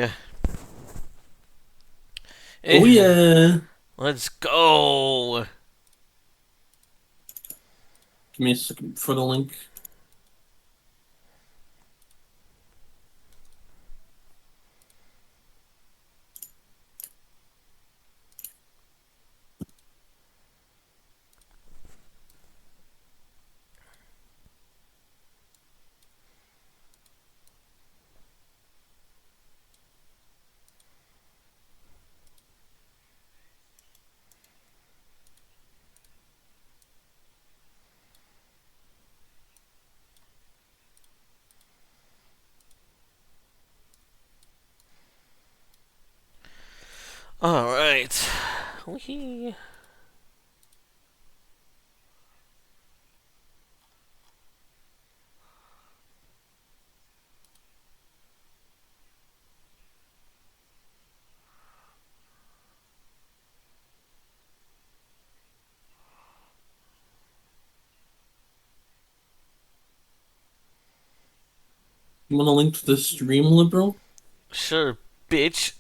Yippee! Oh Eh, yeah. let's go! Give me a second for the link. Alright. Wee. You want a link to the stream, liberal? Sure, bitch.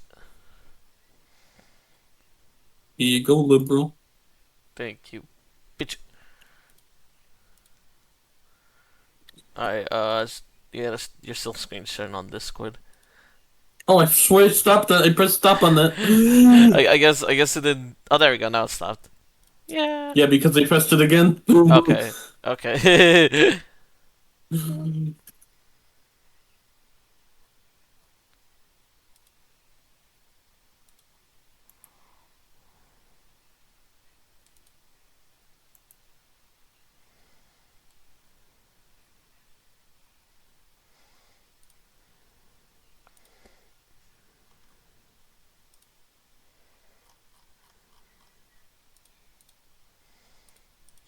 Here you go, liberal. Thank you, bitch. Alright, yeah, you're still screen sharing on Discord. Oh, I swear, stop that. I pressed stop on that. I guess it did. Oh, there we go. Now it stopped. Yeah. Yeah, because I pressed it again. Okay. Okay.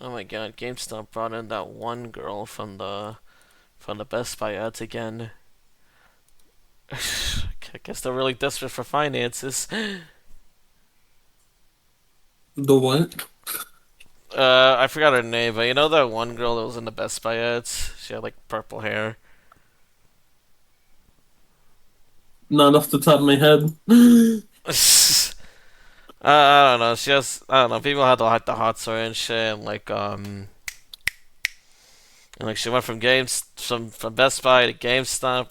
Oh my god, GameStop brought in that one girl from the Best Buy ads again. I guess they're really desperate for finances. The what? I forgot her name, but you know that one girl that was in the Best Buy ads? She had like purple hair. Not off the top of my head. I don't know. She has I don't know. People had like the hot story and shit, and like she went from Best Buy to GameStop.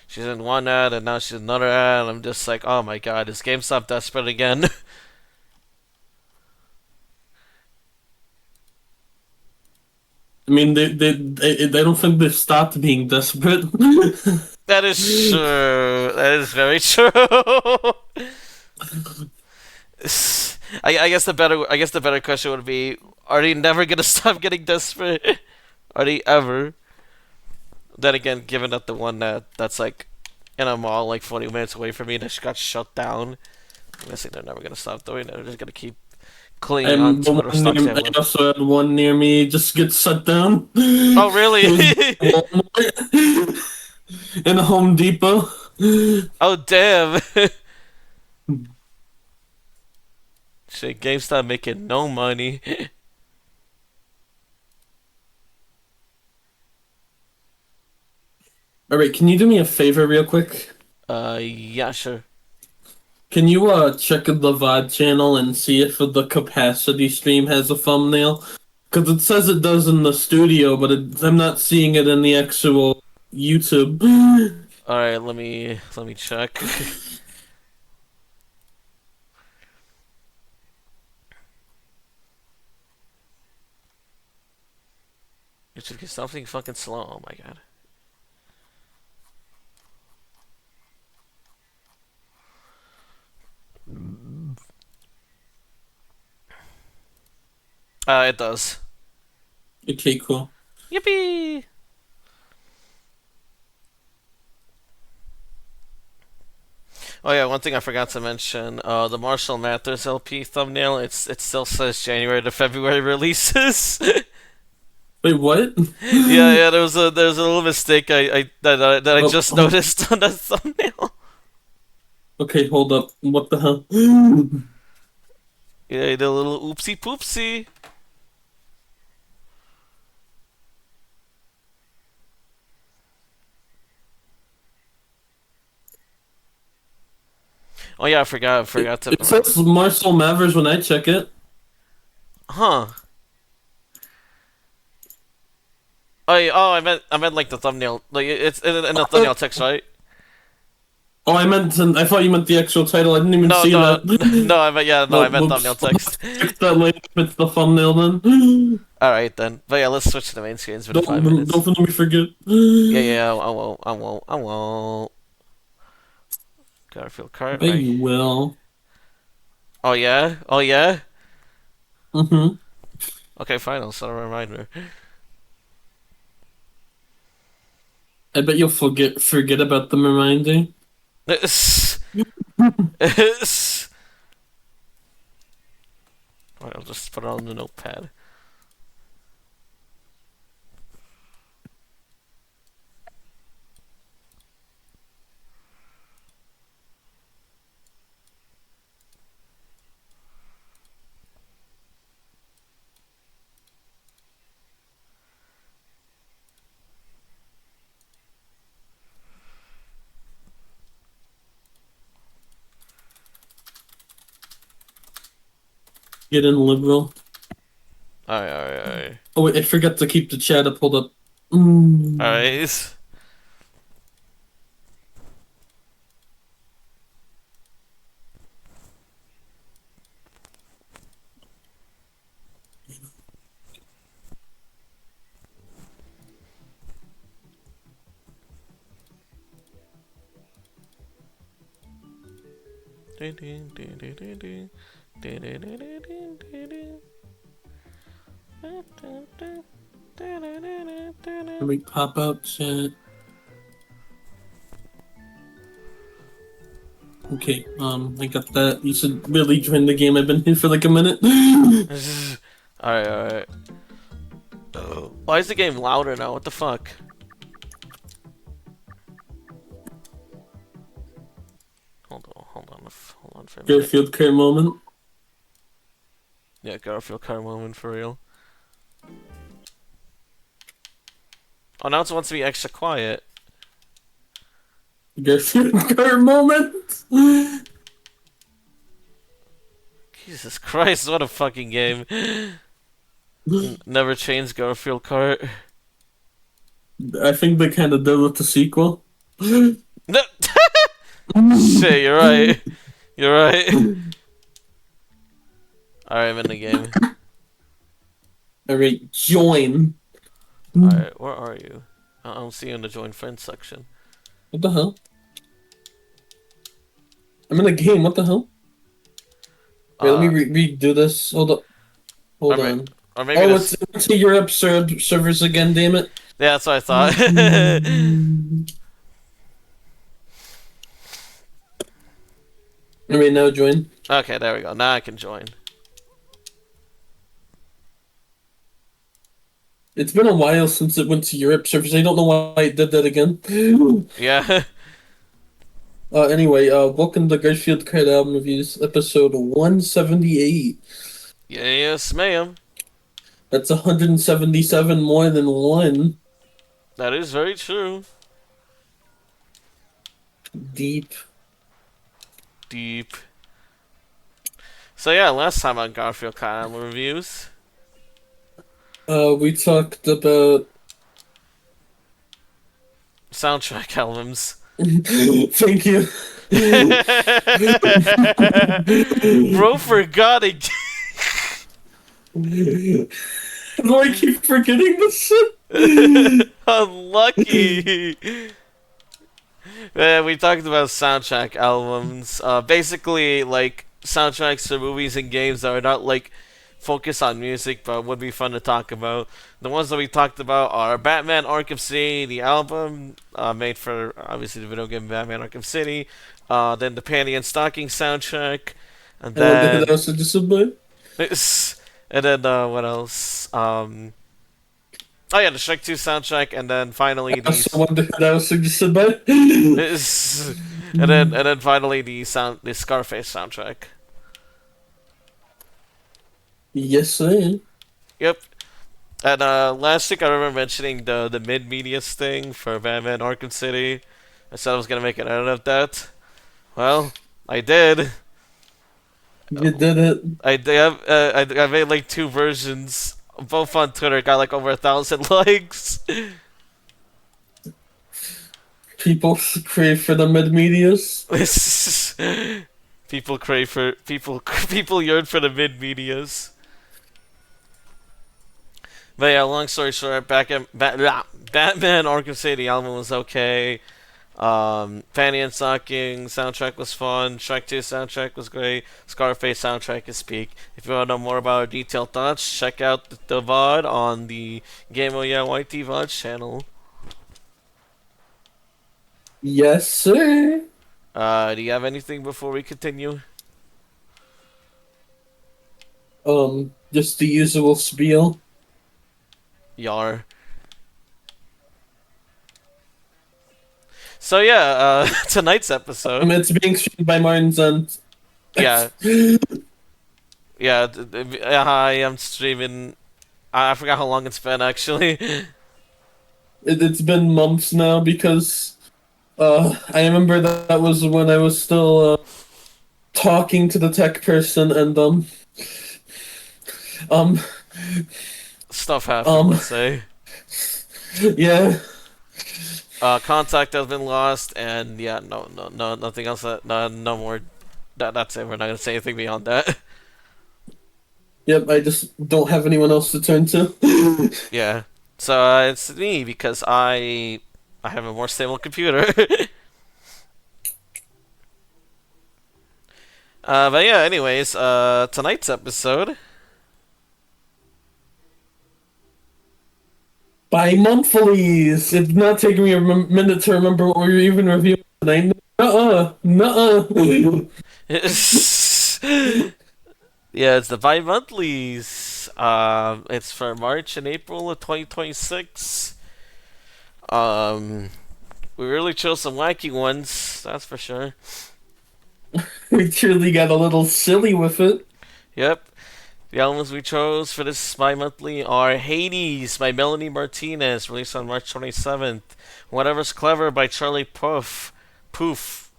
She's in one ad and now she's in another ad. And I'm just like, oh my god, is GameStop desperate again? I mean, they don't think they've stopped being desperate. That is true. That is very true. I guess the better question would be: are they never gonna stop getting desperate? Are they ever? Then again, given that the one that's like in a mall like 40 minutes away from me that got shut down, I'm guessing they're never gonna stop doing it. They're just gonna keep clinging on And the to whatever one stocks they near, have I left. also had one near me just get shut down. Oh It really? was Walmart and a Home Depot. Oh damn! Shit, GameStop making no money. All right, can you do me a favor real quick? Yeah, sure. Can you check the VOD channel and see if the capacity stream has a thumbnail? Because it says it does in the studio, but I'm not seeing it in the actual YouTube. All right, let me check. It should get something fucking slow. Oh my god. It does. Okay, cool. Yippee! Oh yeah, one thing I forgot to mention, the Marshall Mathers LP thumbnail, it still says January to February releases. Wait, what? Yeah, there was a little mistake that I Oh, just noticed on the thumbnail. okay, hold up. What the hell? Yeah, the little oopsie poopsie. Oh yeah, I forgot to. It says Marcel Mathers when I check it. Huh. I meant like the thumbnail. Like it's in the Uh, thumbnail text, right? Oh, I thought you meant the actual title. I didn't even No, see no, that. no. I Oh, meant thumbnail whoops. I'll text. fix that later if it's the thumbnail then. All right then. But yeah, let's switch to the main screens for the five Don't minutes. let me forget. Yeah, yeah. I won't. Garfield Kart. Bet Right. you will. Oh yeah. Oh yeah. Mm-hmm. Okay, fine. I'll set a reminder. I bet you'll forget about the reminder. I'll just put it on the notepad. Get in, liberal. Alright. Oh wait, I forgot to keep the chat up. Hold up. Alright. Let me pop out chat. Okay, I got that. You should really join the game. I've been here for like a minute. Alright. Why is the game louder now? What the fuck? Hold on for a minute. Garfield care moment. Yeah, Garfield car moment for real. Oh, now it wants to be extra quiet. Garfield care moment. Jesus Christ, what a fucking game. Never change Garfield Kart. I think they kind of did with the sequel. No! Shit, you're right. You're right. Alright, I'm in the game. Alright, join. Alright, where are you? I don't see you in the join friends section. What the hell? I'm in a game. What the hell? Wait, let me redo this. Hold up. Hold on. Or maybe Oh, this. it's a Europe servers again. Damn it. Yeah, that's what I thought. Alright, now join. Okay, there we go. Now I can join. It's been a while since it went to Europe servers. I don't know why it did that again. Yeah. Anyway, welcome to Garfield Kart Album Reviews, episode 178. Yes, ma'am. That's 177 more than one. That is very true. Deep. So yeah, last time on Garfield Kart Album Reviews. We talked about... Soundtrack albums. Thank you. Bro forgot it. How do I keep forgetting this shit? Unlucky. We talked about soundtrack albums. Basically, like soundtracks for movies and games that are not like focused on music, but would be fun to talk about. The ones that we talked about are Batman Arkham City, the album made for obviously the video game Batman Arkham City. Then the Panty and Stocking soundtrack, and then That was just a bit. and then what else? Oh yeah, the Shrek 2 soundtrack, and then finally the That was just a bit. and then finally the Scarface soundtrack. Yes, sir. Yep. And last week I remember mentioning the mid medias thing for Batman Arkham City. I said I was gonna make an edit of that. Well, I did. You did it. I made like two versions, both on Twitter. Got like over 1,000 likes. People crave for the mid medias. People crave for people yearn for the mid medias. But yeah, long story short, Batman Arkham City album was okay. Panty and Stocking soundtrack was fun. Shrek 2 soundtrack was great. Scarface soundtrack is peak. If you want to know more about our detailed thoughts, check out the VOD on the Game of Yeah YT VOD channel. Yes, sir. Do you have anything before we continue? Just the usual spiel. Yar. So yeah, tonight's episode. It's being streamed by Martin's and Yeah, yeah. I am streaming. I forgot how long it's been actually. It's been months now because I remember that was when I was still talking to the tech person and um Stuff happened. um Let's say. yeah. Contact has been lost, and yeah, no, nothing else. No more. That's it. We're not gonna say anything beyond that. Yep, I just don't have anyone else to turn to. Yeah. So it's me because I have a more stable computer. But yeah. Anyways, tonight's episode. Bi-monthlies. It did not take me a minute to remember what we were even reviewing tonight. Nuh-uh. Nuh-uh. Yeah, it's the bi-monthlies. It's for March and April of 2026. We really chose some wacky ones, that's for sure. We truly got a little silly with it. Yep. The albums we chose for this bi-monthly are Hades by Melanie Martinez, released on March 27th. Whatever's Clever by Charlie Puth. Poof.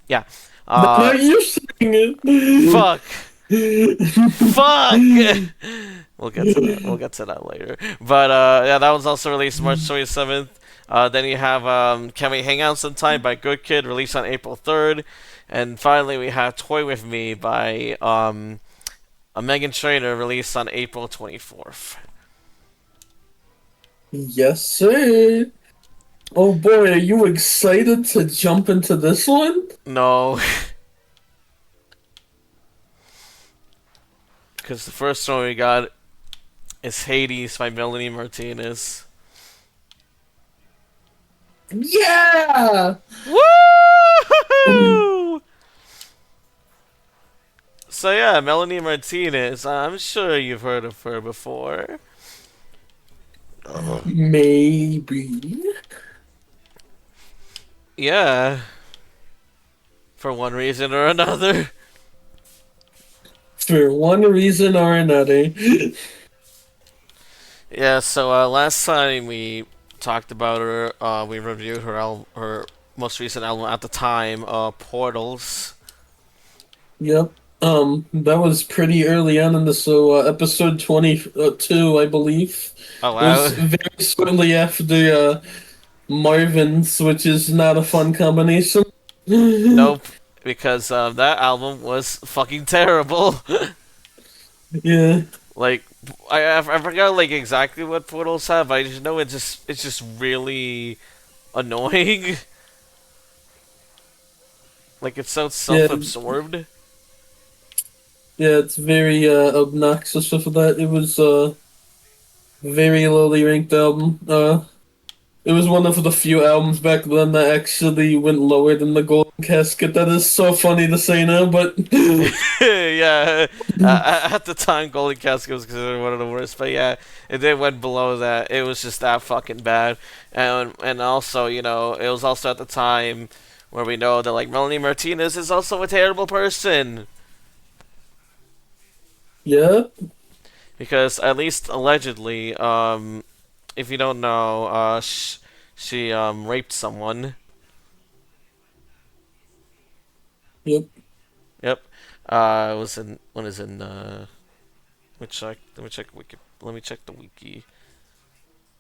Yeah. Now Uh, you're saying it. fuck. Fuck! We'll get to that. We'll get to that later. But yeah, that was also released March 27th. Then you have Can We Hang Out Sometime by Good Kid, released on April 3rd. And finally, we have Toy With Me by a Megan Trainor, released on April 24th. Yes, sir. Oh boy, are you excited to jump into this one? No. Because the first one we got is Hades by Melanie Martinez. Yeah! Woo! So yeah, Melanie Martinez. I'm sure you've heard of her before. Maybe. Yeah. For one reason or another. For one reason or another. Yeah. So last time we talked about her, we reviewed her most recent album at the time, Portals. Yep. That was pretty early on in the episode 22, I believe. Oh It was wow. very shortly after Marvin's, which is not a fun combination. Nope. Because that album was fucking terrible. Yeah. Like I forgot like exactly what Portals have. I just know it's just really annoying. Like it's so Yeah. self-absorbed. Yeah, it's very obnoxious with that. It was a very lowly ranked album. It was one of the few albums back then that actually went lower than the Golden Casket. That is so funny to say now, but Yeah, at the time, Golden Casket was considered one of the worst. But yeah, it then went below that. It was just that fucking bad. And also, you know, it was also at the time where we know that like Melanie Martinez is also a terrible person. yeah. Because at least allegedly, if you don't know, she raped someone. Yep. Yep. It was in when is in let me check. Let me check the wiki.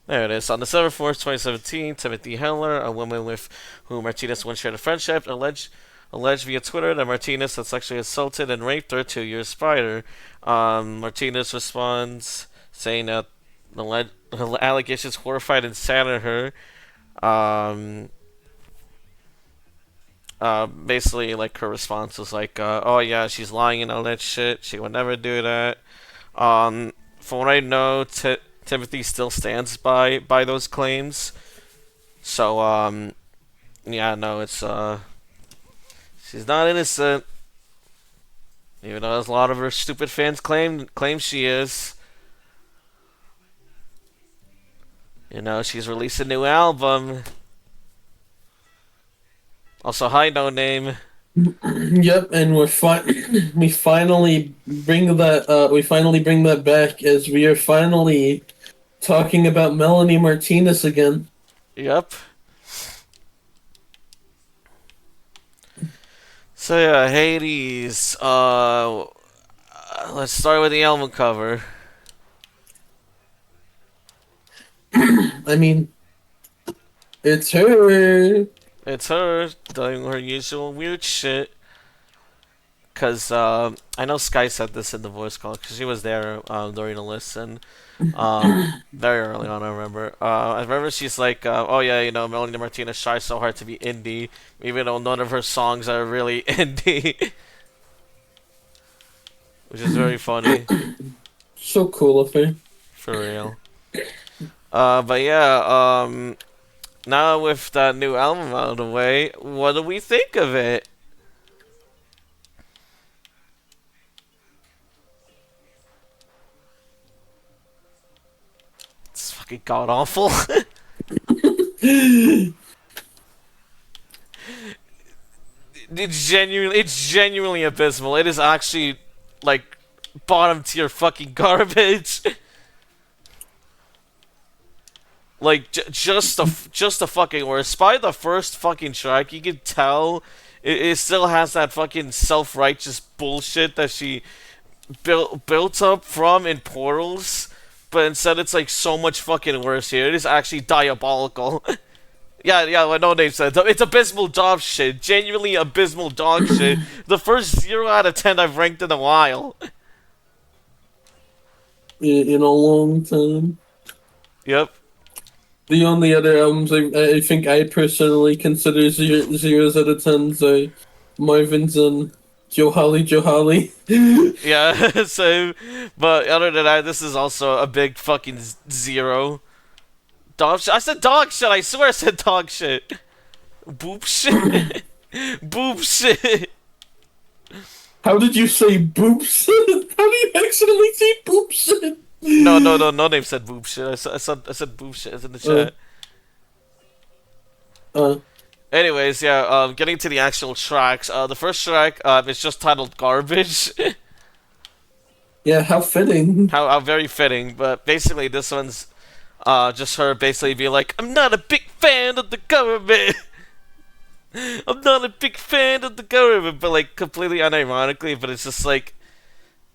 There it is. On December 4th, 2017, Timothy Heller, a woman with whom Martinez once shared a friendship, alleged via Twitter that Martinez had sexually assaulted and raped her 2 years prior. Martinez responds saying that the allegations horrified and saddened her. Um, Basically, like her response was like, "Oh yeah, she's lying and all that shit. She would never do that." From what I know, Timothy still stands by those claims. So yeah, no, it's she's not innocent. Even though a lot of her stupid fans claim she is. You know, she's released a new album. Also, hi, no name. Yep, and we finally bring that back as we are finally talking about Melanie Martinez again. Yep. So yeah, Hades. Let's start with the album cover. I mean, it's her. It's her doing her usual weird shit. Cause I know Sky said this in the voice call because she was there during the listen. Very early on, I remember she's like, "Oh yeah, you know, Melanie Martinez tries so hard to be indie, even though none of her songs are really indie," which is very funny So cool of her. for real. But yeah, now with that new album out of the way, what do we think of it? It's fucking god awful. It's genuinely abysmal. It is actually like bottom tier fucking garbage. Like just the fucking worst. By the first fucking track, you can tell it still has that fucking self righteous bullshit that she built up from in Portals, but instead it's like so much fucking worse here. It is actually diabolical. Yeah, what no name said. It's abysmal dog shit. Genuinely abysmal dog shit. The first 0 out of 10 I've ranked in a while. In a long time. Yep. The only other albums I think I personally consider zeros out of tens are Marvin's and Joe Holly. Yeah, so, but other than that, this is also a big fucking zero. Dog shit. I said dog shit. I swear I said dog shit. Boop shit. Boop shit. How did you say boobs? How do you accidentally say boobs? No name said boop shit. I said boop shit. It's in the Uh, chat. uh, Anyways, yeah, getting to the actual tracks. The first track, is just titled Garbage. yeah, how fitting. How very fitting, but basically this one's, just her basically being like, I'm not a big fan of the government. I'm not a big fan of the government, but like completely unironically, but it's just like,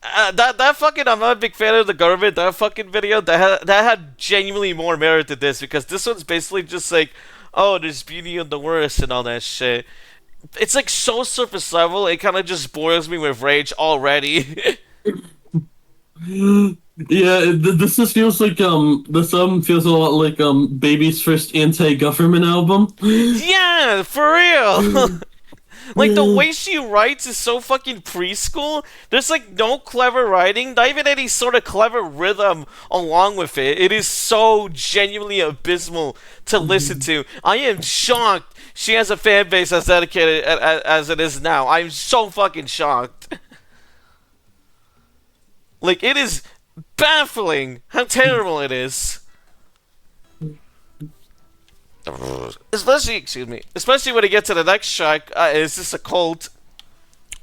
that fucking I'm not a big fan of the government. That fucking video that had genuinely more merit to this because this one's basically just like, oh, there's beauty in the worst and all that shit. It's like so surface level. It kind of just boils me with rage already. Yeah, this just feels like this album feels a lot like Baby's first anti-government album. Yeah, for real. Like the way she writes is so fucking preschool. There's like no clever writing, not even any sort of clever rhythm along with it. It is so genuinely abysmal to listen to. I am shocked she has a fan base as dedicated as it is now. I'm so fucking shocked. Like it is baffling how terrible it is. Especially when it gets to the next track, is this a cult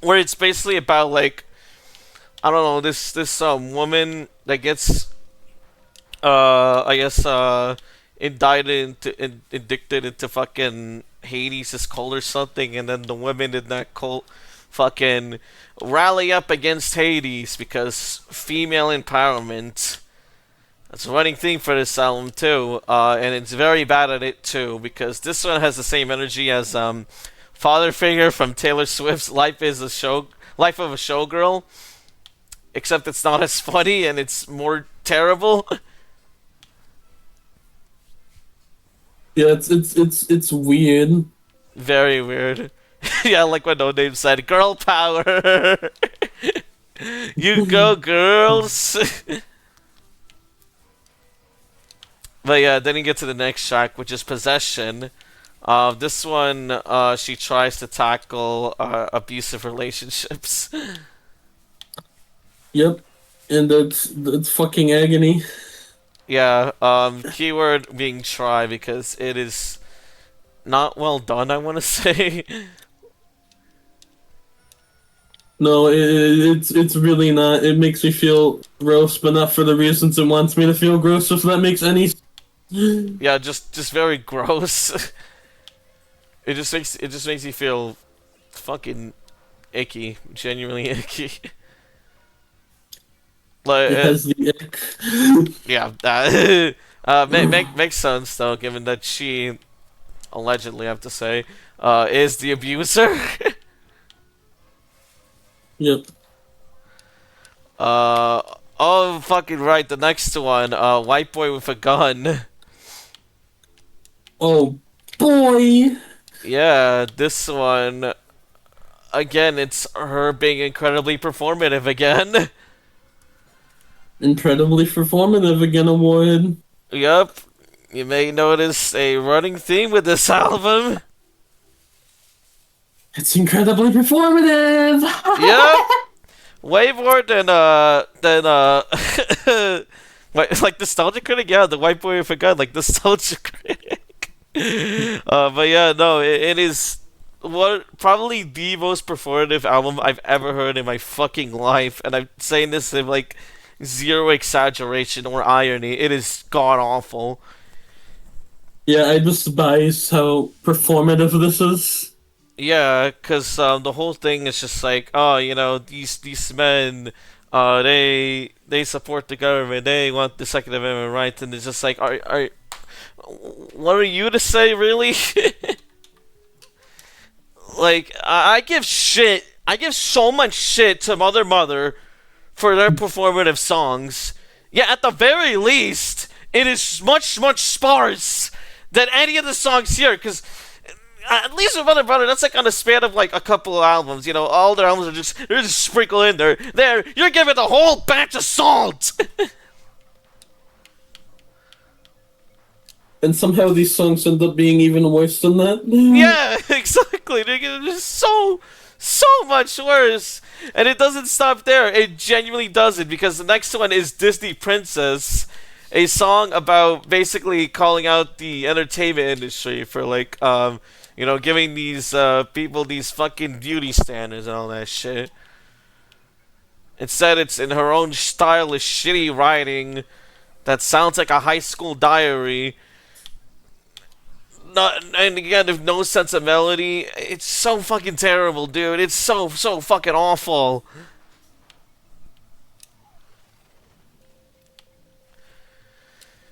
where it's basically about like I don't know this woman that gets I guess indicted into fucking Hades' cult or something, and then the women in that cult fucking rally up against Hades because female empowerment. That's a running theme for this album too, and it's very bad at it too because this one has the same energy as father figure from Taylor Swift's Life of a Showgirl, except it's not as funny and it's more terrible. Yeah, it's weird. Very weird. Yeah, like what No Name said, girl power. You go, girls. But yeah, then you get to the next track, which is Possession. This one, she tries to tackle abusive relationships. Yep, and that's fucking agony. Yeah, keyword being try because it is not well done, I want to say. No, it's really not. It makes me feel gross, but not for the reasons it wants me to feel gross. If that makes any. Yeah, just very gross. It just makes you feel fucking icky, genuinely icky. Like, It has the ick. yeah, makes sense though, given that she allegedly, I have to say, is the abuser. Yep. Oh, fucking right, the next one, white boy with a gun. Oh boy. Yeah, this one, again, it's her being incredibly performative again. Incredibly performative again award. Yup, you may notice a running theme with this album. It's incredibly performative. Yep, way more than like Nostalgia Critic. Yeah, the white boy with a gun, like Nostalgia Critic. But yeah, no, it is probably the most performative album I've ever heard in my fucking life, and I'm saying this in like zero exaggeration or irony. It is god awful. Yeah, I despise how performative this is. Yeah, because the whole thing is just like, oh, these men, they support the government, they want the Second Amendment rights, and it's just like, what are you to say, really? Like, I give so much shit to Mother for their performative songs. Yeah, at the very least, it is much, much sparse than any of the songs here, because at least with Mother Brother, that's like on a span of like a couple of albums. All their albums they're just sprinkled in there. There, you're giving the whole batch of salt. And somehow these songs end up being even worse than that. Yeah, exactly. They're just so much worse. And it doesn't stop there. It genuinely doesn't, because the next one is Disney Princess, a song about basically calling out the entertainment industry for like giving these people these fucking beauty standards and all that shit. Instead, it's in her own stylish, shitty writing that sounds like a high school diary. And again, with no sense of melody. It's so fucking terrible, dude. It's so fucking awful.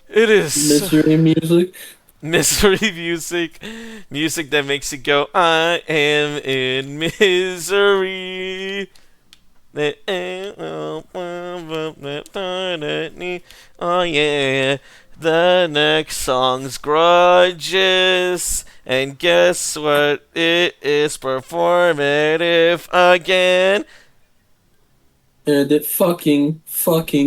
It is Misery music. misery music. Music that makes you go, I am in misery. Oh yeah. The next song's Grudges. And guess what? It is performative again. And it fucking sucks.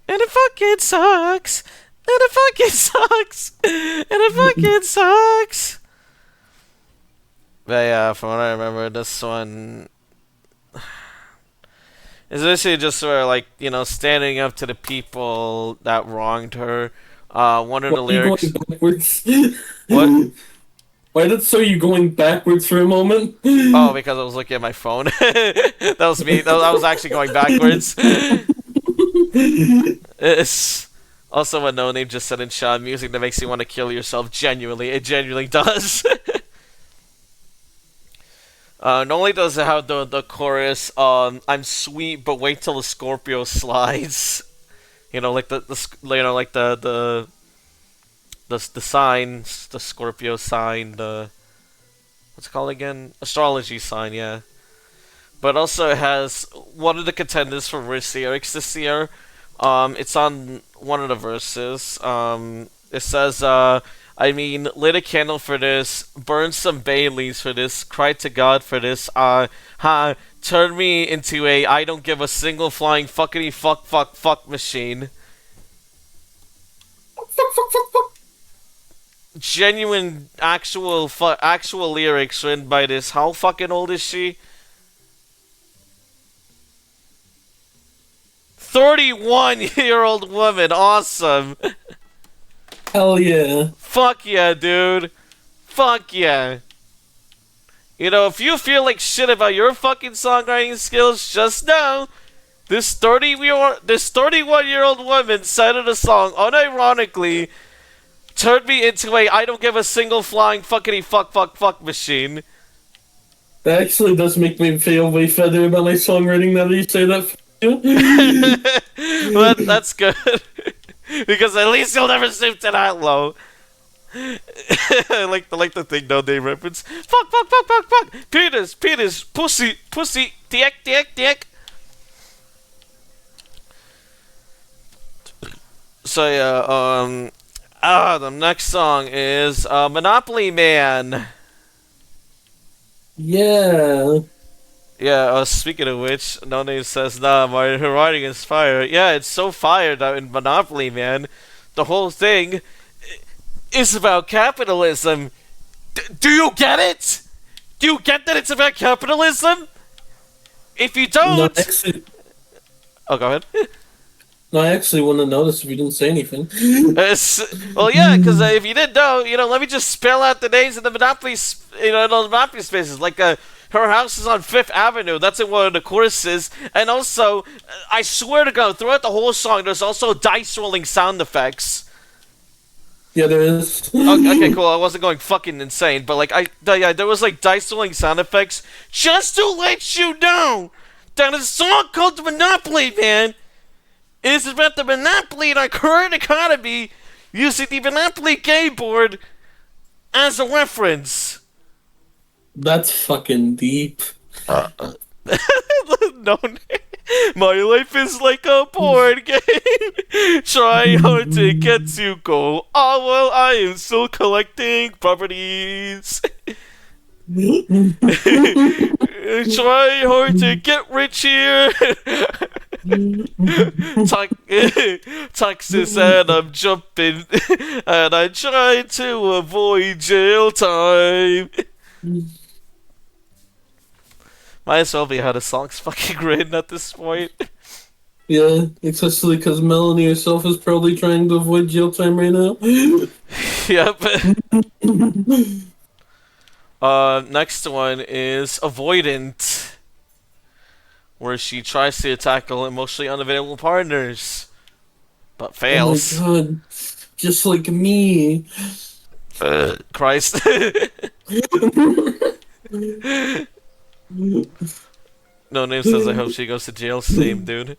And it fucking sucks. And it fucking sucks. And it fucking sucks. But yeah, from what I remember, this one is basically just sort of like, standing up to the people that wronged her. One of the lyrics. Are you going backwards? What? Why did so you going backwards for a moment? Oh, because I was looking at my phone. That was me. I was actually going backwards. It's also what No Name just said in chat. Music that makes you want to kill yourself. Genuinely, it genuinely does. Not only does it have the chorus, I'm sweet, but wait till the Scorpio slides. You know, like you know, like the signs, the Scorpio sign, the what's it called again? Astrology sign, yeah. But also it has one of the contenders for worst lyrics this year. It's on one of the verses. It says, I mean, lit a candle for this, burn some Baileys for this, cried to God for this, turn me into a I don't give a single flying fuckity fuck machine. Genuine, actual lyrics written by this. How fucking old is she? 31-year-old woman. Awesome. Hell yeah. Fuck yeah, dude. Fuck yeah. You know, if you feel like shit about your fucking songwriting skills, just know this 31-year-old woman cited a song unironically turned me into a I don't give a single flying fuckity fuck machine. That actually does make me feel way better about my songwriting now that you say that. Well, that's good. Because at least you'll never stoop to that low. I like the thing no name reference. Fuck. Penis, pussy, dick. So yeah, the next song is Monopoly Man. Yeah. Yeah, speaking of which, No Name says, nah, my writing is fire. Yeah, it's so fire that in Monopoly Man, the whole thing is about capitalism. Do you get it? Do you get that it's about capitalism? If you No, don't... actually, Oh, go ahead. no, I actually wouldn't notice if you didn't say anything. Well, yeah, because if you didn't know, let me just spell out the names of the Monopoly, those Monopoly spaces. Like, her house is on Fifth Avenue. That's in one of the choruses. And also, I swear to God, throughout the whole song, there's also dice rolling sound effects. Yeah, there is. Okay, cool. I wasn't going fucking insane, but like, there was like dice rolling sound effects just to let you know that a song called Monopoly Man is about the monopoly in our current economy using the Monopoly game board as a reference. That's fucking deep. No, my life is like a board game. Try hard to get to goal. Oh, well, I am still collecting properties. Try hard to get rich here. Texas and I'm jumping. And I try to avoid jail time. Might as well be how the song's fucking written at this point. Yeah, especially because Melanie herself is probably trying to avoid jail time right now. Yep. Next one is Avoidant, where she tries to tackle emotionally unavailable partners, but fails. Oh my god, just like me. Christ. No Name says, I hope she goes to jail. Same, dude.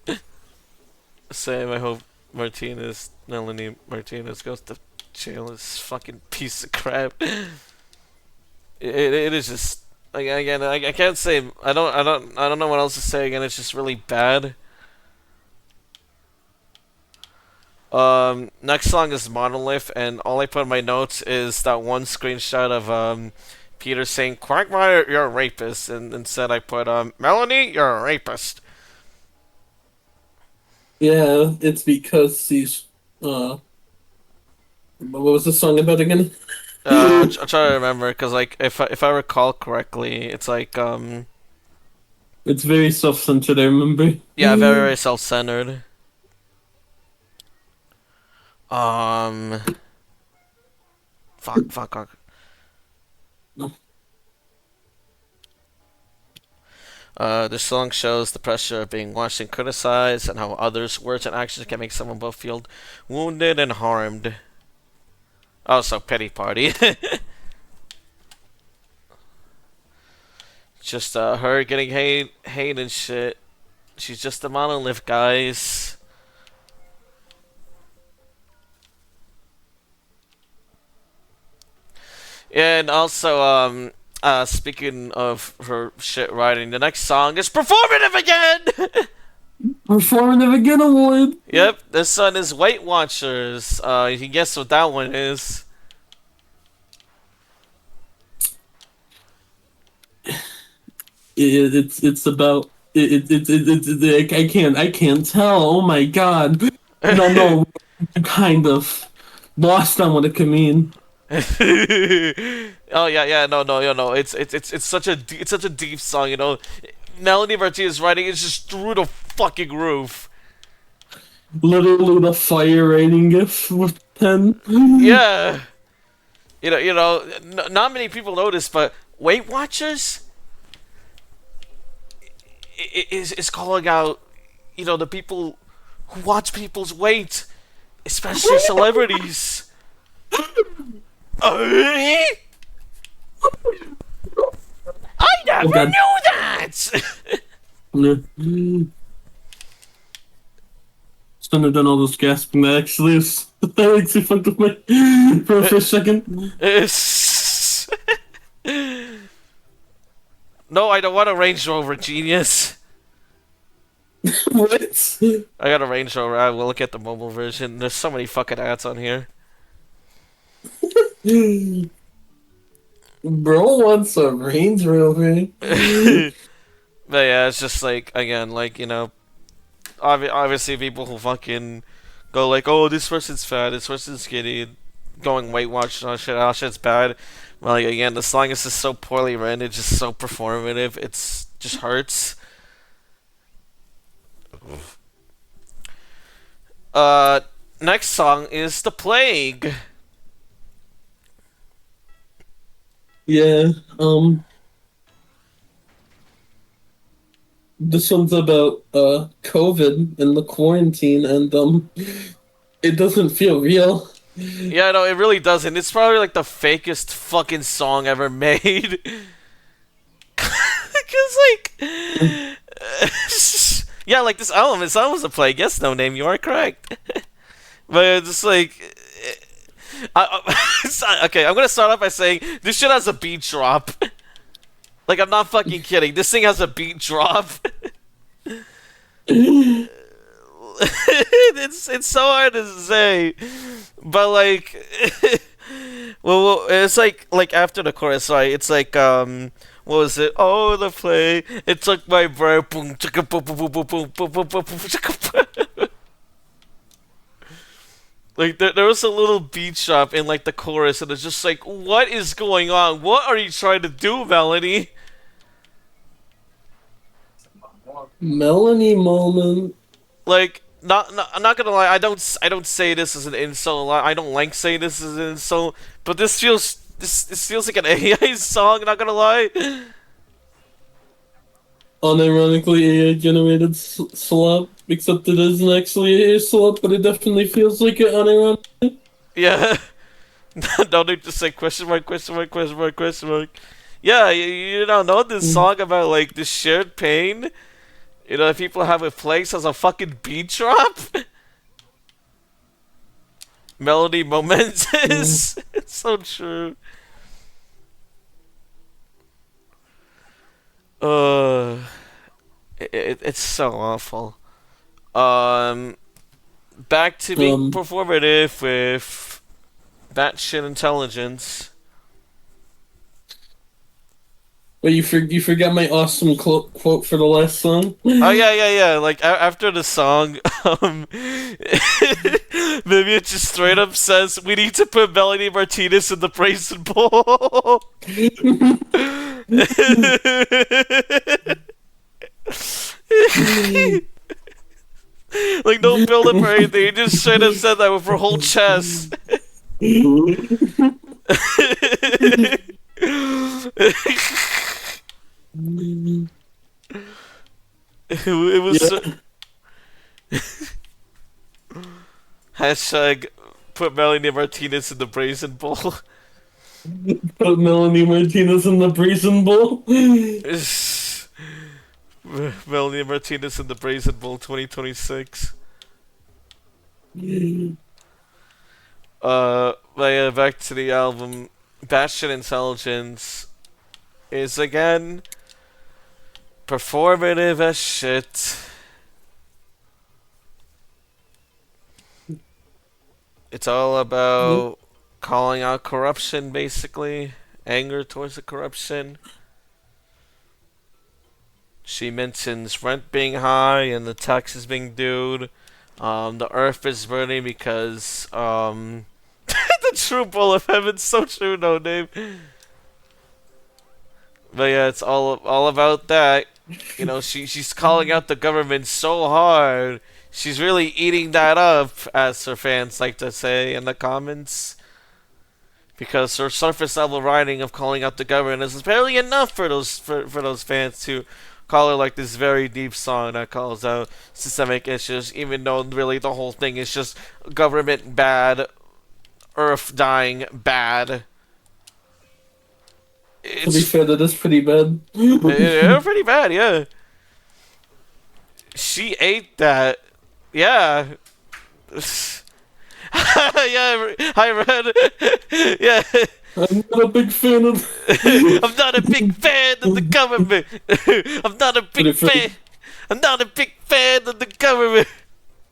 Same, I hope Melanie Martinez goes to jail. This fucking piece of crap. It is just, like, again, I can't say, I don't know what else to say. Again, it's just really bad. Next song is Monolith, and all I put in my notes is that one screenshot of Peter saying, Quagmire, you're a rapist, and instead I put, Melanie, you're a rapist. Yeah, it's because he's, what was the song about again? I'll try to remember, because, like, if I recall correctly, it's like, It's very self-centered, I remember. yeah, very, very self-centered. Fuck. This song shows the pressure of being watched and criticized, and how others' words and actions can make someone both feel wounded and harmed. Oh, so pity party. Just her getting hate and shit. She's just a monolith, guys. And also, speaking of her shit writing, the next song is performative again. Performative again award. Yep, this one is Weight Watchers. You can guess what that one is. It's about I can't tell. Oh my god. No, I'm kind of lost on what it could mean. Oh yeah, no. It's such it's such a deep song, you know. Melody Martinez writing is just through the fucking roof. Literally the fire rating gif with 10. Yeah, not many people know this, but Weight Watchers is calling out, the people who watch people's weight, especially celebrities. I never Oh god. knew that. Shouldn't have done all this gasping. That actually is that makes me fucked with me for a second. No, I don't want a Range Rover, genius. What? I got a Range Rover. I will look at the mobile version. There's so many fucking ads on here. Bro wants a Range Rover. But yeah, it's just like, again, like, obviously people who fucking go like, oh, this person's fat, this person's skinny, going Weight Watchers and all shit's bad. Well, like, again, the song is just so poorly written, it's just so performative, it's just hurts. Next song is The Plague. Yeah, this one's about COVID and the quarantine, and it doesn't feel real. Yeah, no, it really doesn't. It's probably like the fakest fucking song ever made. Cause like, yeah, like this album's A Plague. Yes, no name, you are correct. But it's just like, okay, I'm gonna start off by saying this shit has a beat drop. Like, I'm not fucking kidding. This thing has a beat drop. It's so hard to say, but like, well, it's like after the chorus, right? It's like what was it? Oh, the play. It took my breath. Boom, chicka, boom, boom, boom, boom, boom, boom, boom, boom, boom, chicka, boom. Like there was a little beat drop in like the chorus, and it's just like, what is going on? What are you trying to do, Melanie? Melanie moment. Like, I'm not gonna lie. I don't say this as an insult a lot. I don't like saying this as an insult, but this feels like an AI song. Not gonna lie. Unironically AI generated slop, except it isn't actually a slop, but it definitely feels like it unironically. Yeah. No need to say question mark, question mark, question mark, question mark. Yeah, you don't know this song about like the shared pain. If people have a place as a fucking beat drop. Melody momentous. It's so true. It's so awful. Back to being performative with batshit intelligence. But you forgot my awesome quote for the last song. Oh yeah. Like after the song, maybe it just straight up says we need to put Melanie Martinez in the brazen bowl. Like, no build up or anything. He just straight up said that with her whole chest. It was hashtag put Melanie Martinez in the brazen bowl. Put Melanie Martinez in the Brazen Bull. Melanie Martinez in the Brazen Bull 2026. But yeah, back to the album. Bastion Intelligence is again performative as shit. It's all about calling out corruption, basically. Anger towards the corruption. She mentions rent being high and the taxes being due. The earth is burning because, the true bull of heaven's so true, no name. But yeah, it's all about that. You know, she's calling out the government so hard. She's really eating that up, as her fans like to say in the comments. Because her surface level writing of calling out the government is barely enough for those fans to call her like this very deep song that calls out systemic issues, even though really the whole thing is just government bad, earth dying bad. To be fair, that is pretty bad. Pretty bad, yeah. She ate that. Yeah. Yeah, I read. Yeah. I'm not a big fan of. I'm not a big fan of the government. I'm not a big fan. I'm not a big fan of the government.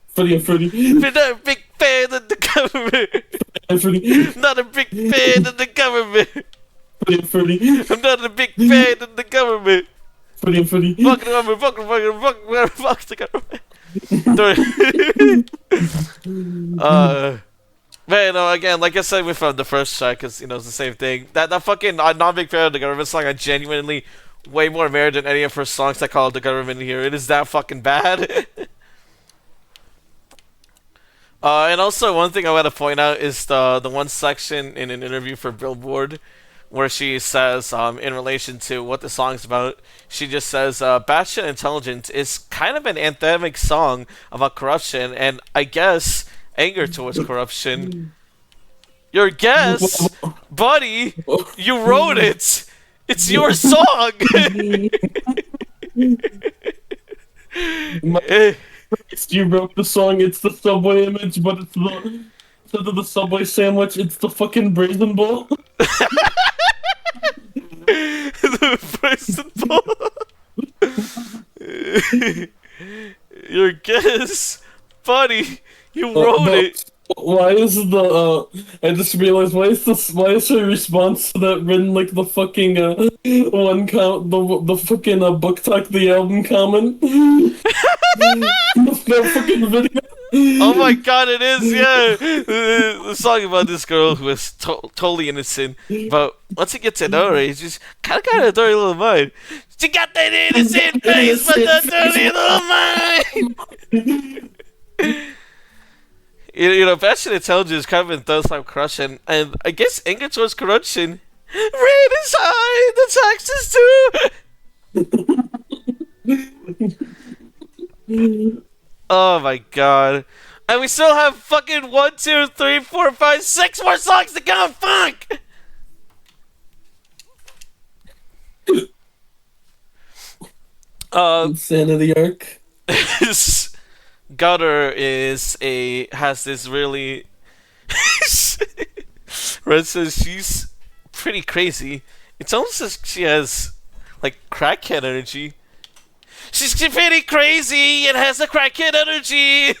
Freddie. I'm not a big fan of the government. I'm not a big fan of the government. Freddie. I'm not a big fan of the government. Freddie. Fuck the government. Fuck the government. Man, no, again, like I said with the first track, because, you know, it's the same thing. That fucking, I'm not a big fan of the government song. I genuinely way more merit than any of her songs that call the government here. It is that fucking bad. And also, one thing I want to point out is the one section in an interview for Billboard where she says, in relation to what the song's about, she just says, Bastion Intelligence is kind of an anthemic song about corruption and, I guess, anger towards corruption. Your guess, buddy, you wrote it. It's your song. You wrote the song. It's the Subway image, but it's the instead of the Subway sandwich, it's the fucking Brazen Bull. The Brazen Bull. Your guess, buddy. You wrote it. Why is the I just realized why is her response to that written like the fucking one count the fucking book talk the album comment? The fucking video. Oh my god, it is, yeah. The song about this girl who is totally innocent, but once you get to know her, it's just kind of got a dirty little mind. She got that innocent face, but that dirty little mind. You know, Bastion Intelligence kind of does have corruption, and I guess anger towards corruption. Rate is high, the taxes too. Oh my god. And we still have fucking 1, 2, 3, 4, 5, 6 more songs to go, fuck! Insanity arc. Gutter has this really Red says she's pretty crazy. It's almost as she has like crackhead energy. She's pretty crazy and has a crackhead energy.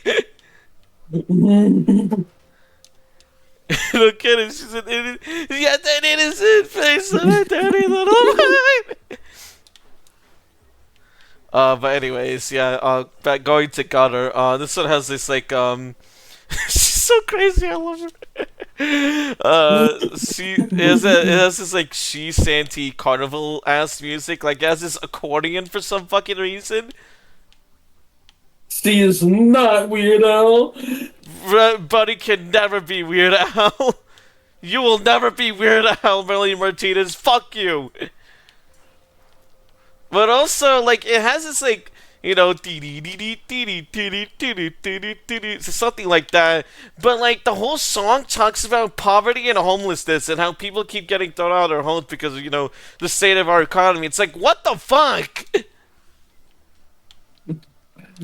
Look at her, she's an idiot. She got that innocent face and that dirty little mind. But anyways, yeah, back going to Gutter, this one has this like, she's so crazy, I love her. It has this like she Santee carnival ass music, like it has this accordion for some fucking reason. She is not Weird Al. Buddy can never be Weird Al. You will never be Weird Al, Melanie Martinez. Fuck you. But also, like, it has this, like, you know, something like that. But like the whole song talks about poverty and homelessness and how people keep getting thrown out of their homes because of, the state of our economy. It's like, what the fuck?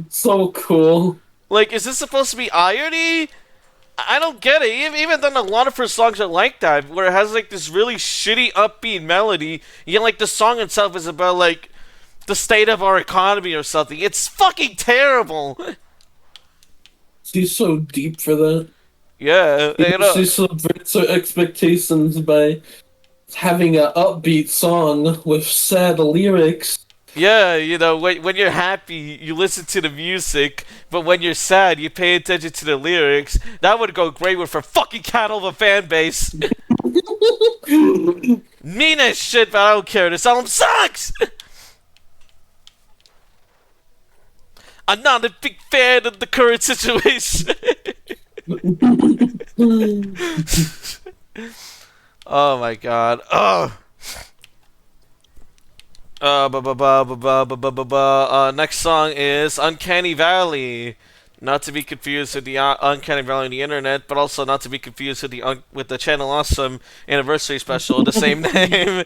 So cool. Like, is this supposed to be irony? I don't get it. Even then, a lot of her songs are like that, where it has like this really shitty upbeat melody. Yet, like the song itself is about like the state of our economy or something. It's fucking terrible. She's so deep for that. Yeah, She subverts her expectations by having an upbeat song with sad lyrics. Yeah, when you're happy, you listen to the music, but when you're sad, you pay attention to the lyrics. That would go great with her fucking cattle of a fan base. Mean as shit, but I don't care. This album sucks! I'm not a big fan of the current situation. Oh my god. Oh. Next song is Uncanny Valley. Not to be confused with the Uncanny Valley on the internet, but also not to be confused with the Channel Awesome anniversary special, the same name.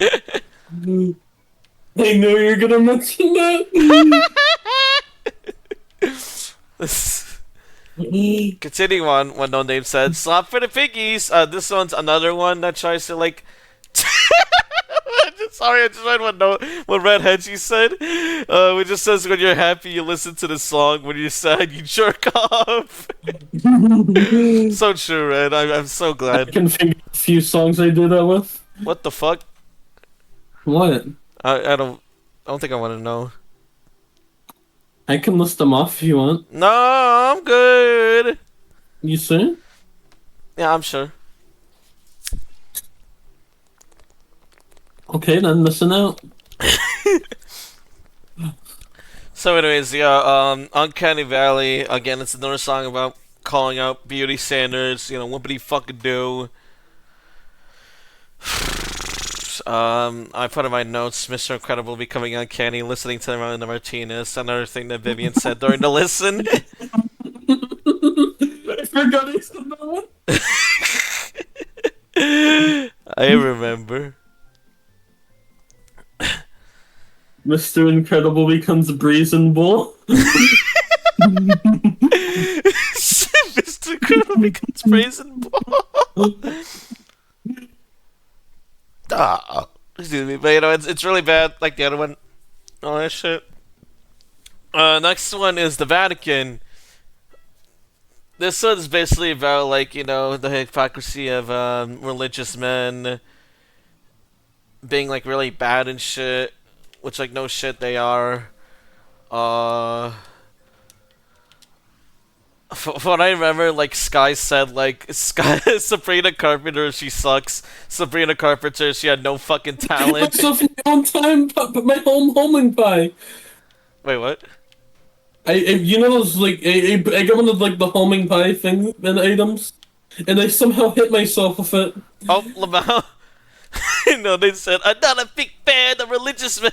I know you're gonna mention that. Continuing on, what No Name said, slap for the piggies. This one's another one that tries to like. Sorry, I just read what Red Hedgie said. It just says when you're happy, you listen to the song. When you're sad, you jerk off. So true, Red. I'm so glad. I can think of a few songs I do that with. What the fuck? What? I don't think I want to know. I can list them off if you want. No, I'm good. You sure? Yeah, I'm sure. Okay, then listen out. So anyways, yeah, Uncanny Valley, again, it's another song about calling out beauty standards, whoopity fucking do. I put in my notes, Mr. Incredible becoming uncanny, listening to Miranda Martinez, another thing that Vivian said during the listen. I forgot he said that one. I remember. Mr. Incredible becomes Brazen Bull. Mr. Incredible becomes Brazen Bull. Excuse me, but it's really bad, like the other one. All that shit. Next one is the Vatican. This one's basically about like the hypocrisy of religious men being like really bad and shit, which like no shit they are. What I remember, like Sky said, like Sabrina Carpenter, she sucks. Sabrina Carpenter, she had no fucking talent. Myself in my own time, but my homing pie. Wait, what? Those like I got one of like the homing pie thing and items, and I somehow hit myself with it. Oh, Lamau. No, they said I'm not a big fan of religious men.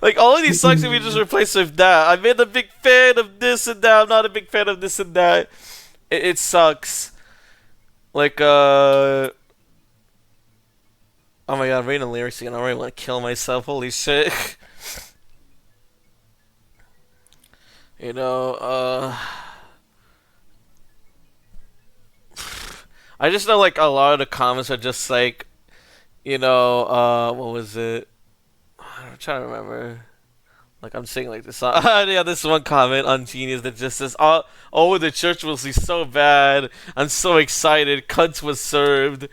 Like all of these songs can be just replaced with that. I'm not a big fan of this and that. I'm not a big fan of this and that. It sucks. Like oh my god, I'm reading the lyrics again. I already want to kill myself. Holy shit. I just know like a lot of the comments are just like, what was it? I'm trying to remember. Like I'm seeing like this. Yeah, this one comment on Genius that just says, "Oh, the church will be so bad. I'm so excited. Cunts was served."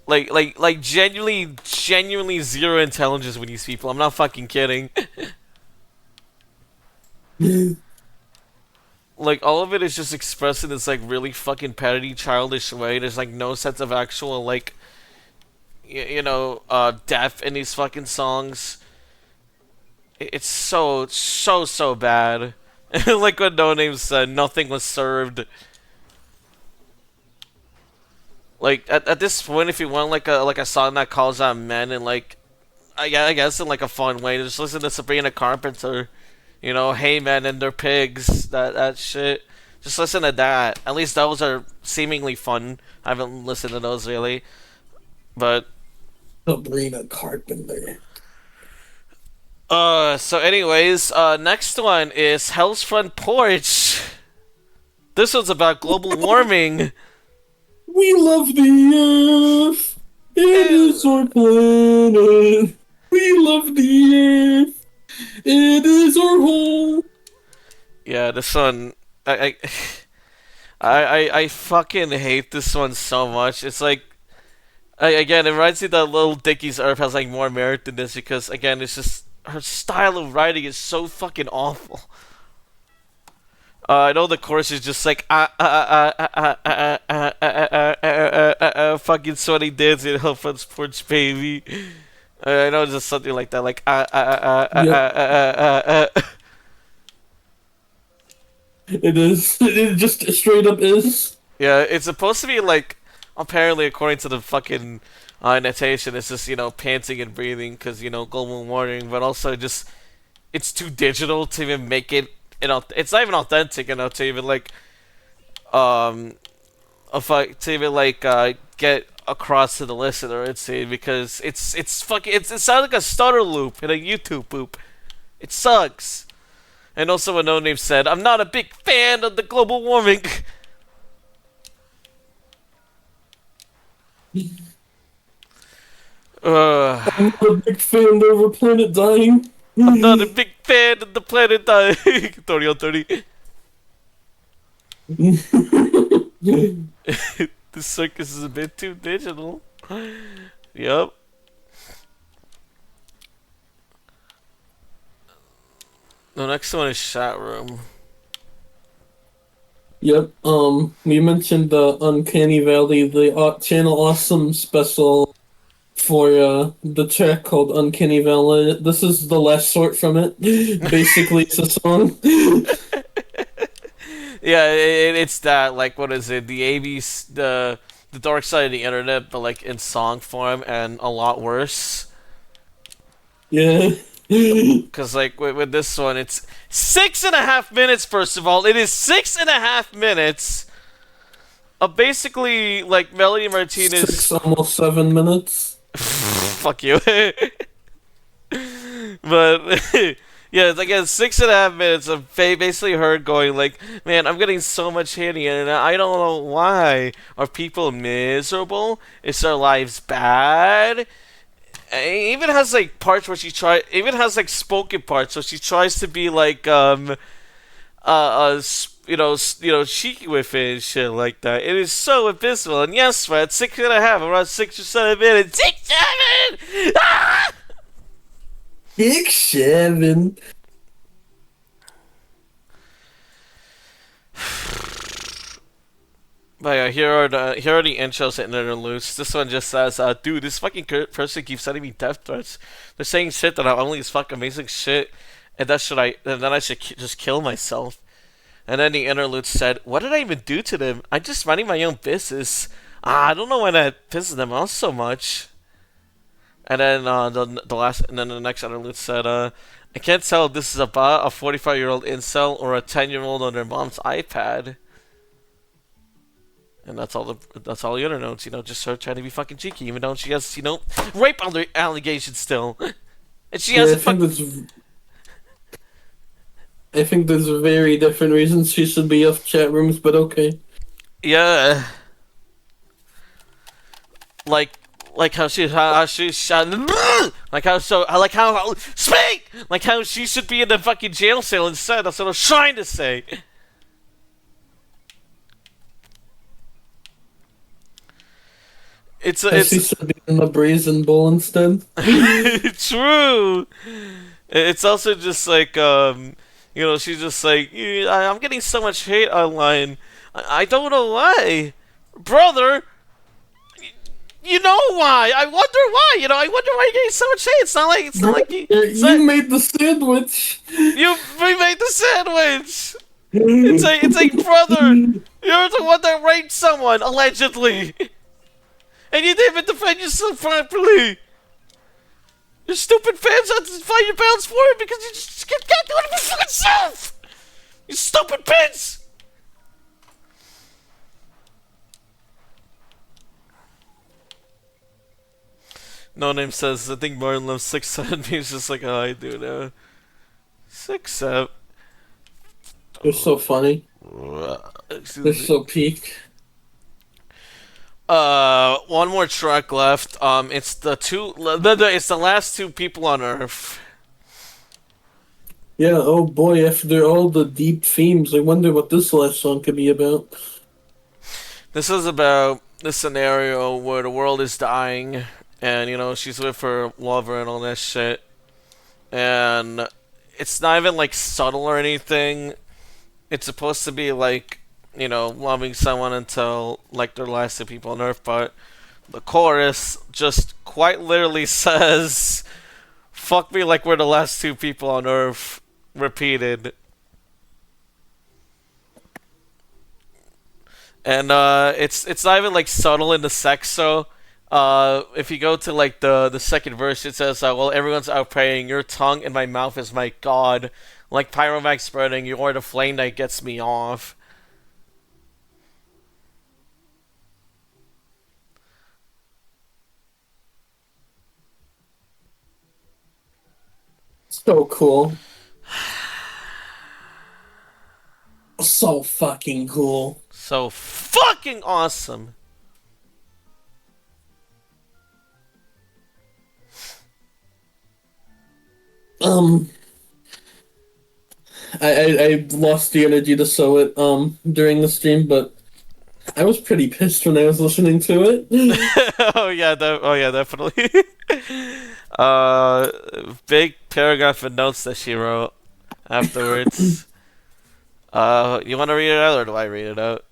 Like genuinely zero intelligence with these people. I'm not fucking kidding. Like all of it is just expressed in this like really fucking petty, childish way. There's like no sense of actual like depth in these fucking songs. It's so bad. Like what No Name said, nothing was served. Like at this point, if you want like a song that calls out men and like I guess in like a fun way, just listen to Sabrina Carpenter. You know, Hey Men and Their Pigs. That shit. Just listen to that. At least those are seemingly fun. I haven't listened to those really, but Sabrina Carpenter. so anyways, next one is Hell's Front Porch. This one's about global warming. We love the Earth. It is our planet. We love the Earth. It is our home. Yeah, this one, I fucking hate this one so much. It's like, again, it reminds me that Little Dicky's Earth has like more merit than this because again, it's just her style of writing is so fucking awful. I know the chorus is just like fucking sweaty dancing in front porch baby. I know it's just something like that, like Yep, it is. It just straight up is. Yeah, it's supposed to be like, apparently, according to the fucking annotation, it's just, panting and breathing because, global warming, but also just, it's too digital to even make it, it's not even authentic enough to even, like, um, to even, like, get across to the listener, it seems, because it's fucking, it sounds like a stutter loop in a YouTube poop. It sucks. And also, a no name said, I'm not a big fan of the global warming. I'm not a big fan of our planet dying. I'm not a big fan of the planet dying. 30 on 30. The circus is a bit too digital. Yup. The next one is chat room. Yep. We mentioned the Uncanny Valley, the Channel Awesome special for the track called Uncanny Valley. This is the last sort from it. Basically, it's a song. Yeah, it's that, like, what is it? The AB's, the dark side of the internet, but like in song form and a lot worse. Yeah. Because, like, with this one, it's 6.5 minutes, first of all. It is 6.5 minutes of basically, like, Melody Martinez. Almost 7 minutes. Fuck you. But, yeah, it's again 6.5 minutes of basically her going, like, man, I'm getting so much hate on the internet. I don't know why. Are people miserable? Is their lives bad? It even has like parts where even has like spoken parts, so she tries to be like cheeky with it and shit like that. It is so abysmal, and yes, Fred, 6.5, around 6 or 7 minutes, 6, 7. Ah! 6, 7. But yeah, here are the intros and interludes. This one just says, dude, this fucking person keeps sending me death threats. They're saying shit that not only is fuck amazing shit, and then I should just kill myself. And then the interlude said, what did I even do to them? I'm just minding my own business. I don't know why that pisses them off so much. And then the next interlude said, I can't tell if this is about a 45-year-old incel or a 10-year-old on their mom's iPad. And that's all the internet, just her trying to be fucking cheeky, even though she has, rape allegations still. And she has I think there's very different reasons she should be off chat rooms, but okay. Yeah. Like how she shot, like how speak, like how she should be in the fucking jail cell instead. That's what I was trying to say. She should be in the brazen bowl instead. True. It's also just like she's just like, I'm getting so much hate online. I don't know why, brother. You know why? I wonder why. I wonder why you're getting so much hate. It's not like you made the sandwich. We made the sandwich. It's like brother, you're the one that raped someone allegedly. And you didn't even defend yourself properly. Your stupid fans have to fight your battles for it because you just can't do it for fucking self. You stupid pins. No Name says, I think Martin loves 6'7". He's just like, oh, I do now. 6'7". They're so funny. They're Excuse me. so peak. One more track left. It's it's the last two people on Earth. Yeah, oh boy, after all the deep themes, I wonder what this last song could be about. This is about the scenario where the world is dying, and she's with her lover and all that shit, and it's not even like subtle or anything. It's supposed to be like, loving someone until like they're the last two people on Earth, but the chorus just quite literally says, "Fuck me like we're the last two people on Earth," repeated. And it's not even like subtle in the sex. So, if you go to like the second verse, it says, "Well, everyone's out praying. Your tongue in my mouth is my god. Like pyromax burning, you are the flame that gets me off." So cool. So fucking cool. So fucking awesome. Um, I lost the energy to sew it during the stream, but I was pretty pissed when I was listening to it. Oh yeah, definitely. Big paragraph of notes that she wrote afterwards. You want to read it out, or do I read it out?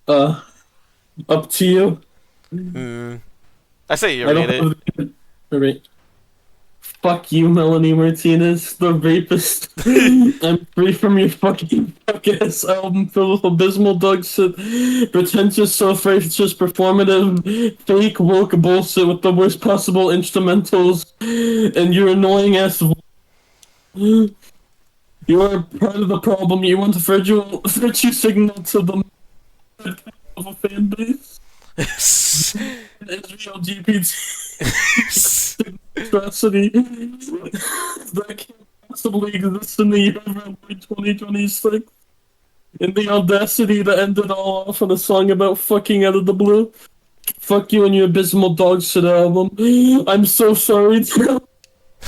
uh, Up to you. Hmm. I say you I read don't it. have Alright. Fuck you, Melanie Martinez, the rapist. I'm free from your fucking fuck-ass album filled with abysmal dog shit, pretentious, self-righteous, performative, fake, woke bullshit with the worst possible instrumentals, and your annoying ass. You are part of the problem. You want a virtue signal to the of a fan base. Israel GPT atrocity that can't possibly exist in the year of 2026. And the audacity to end it all off on a song about fucking out of the blue. Fuck you and your abysmal dog shit album. I'm so sorry.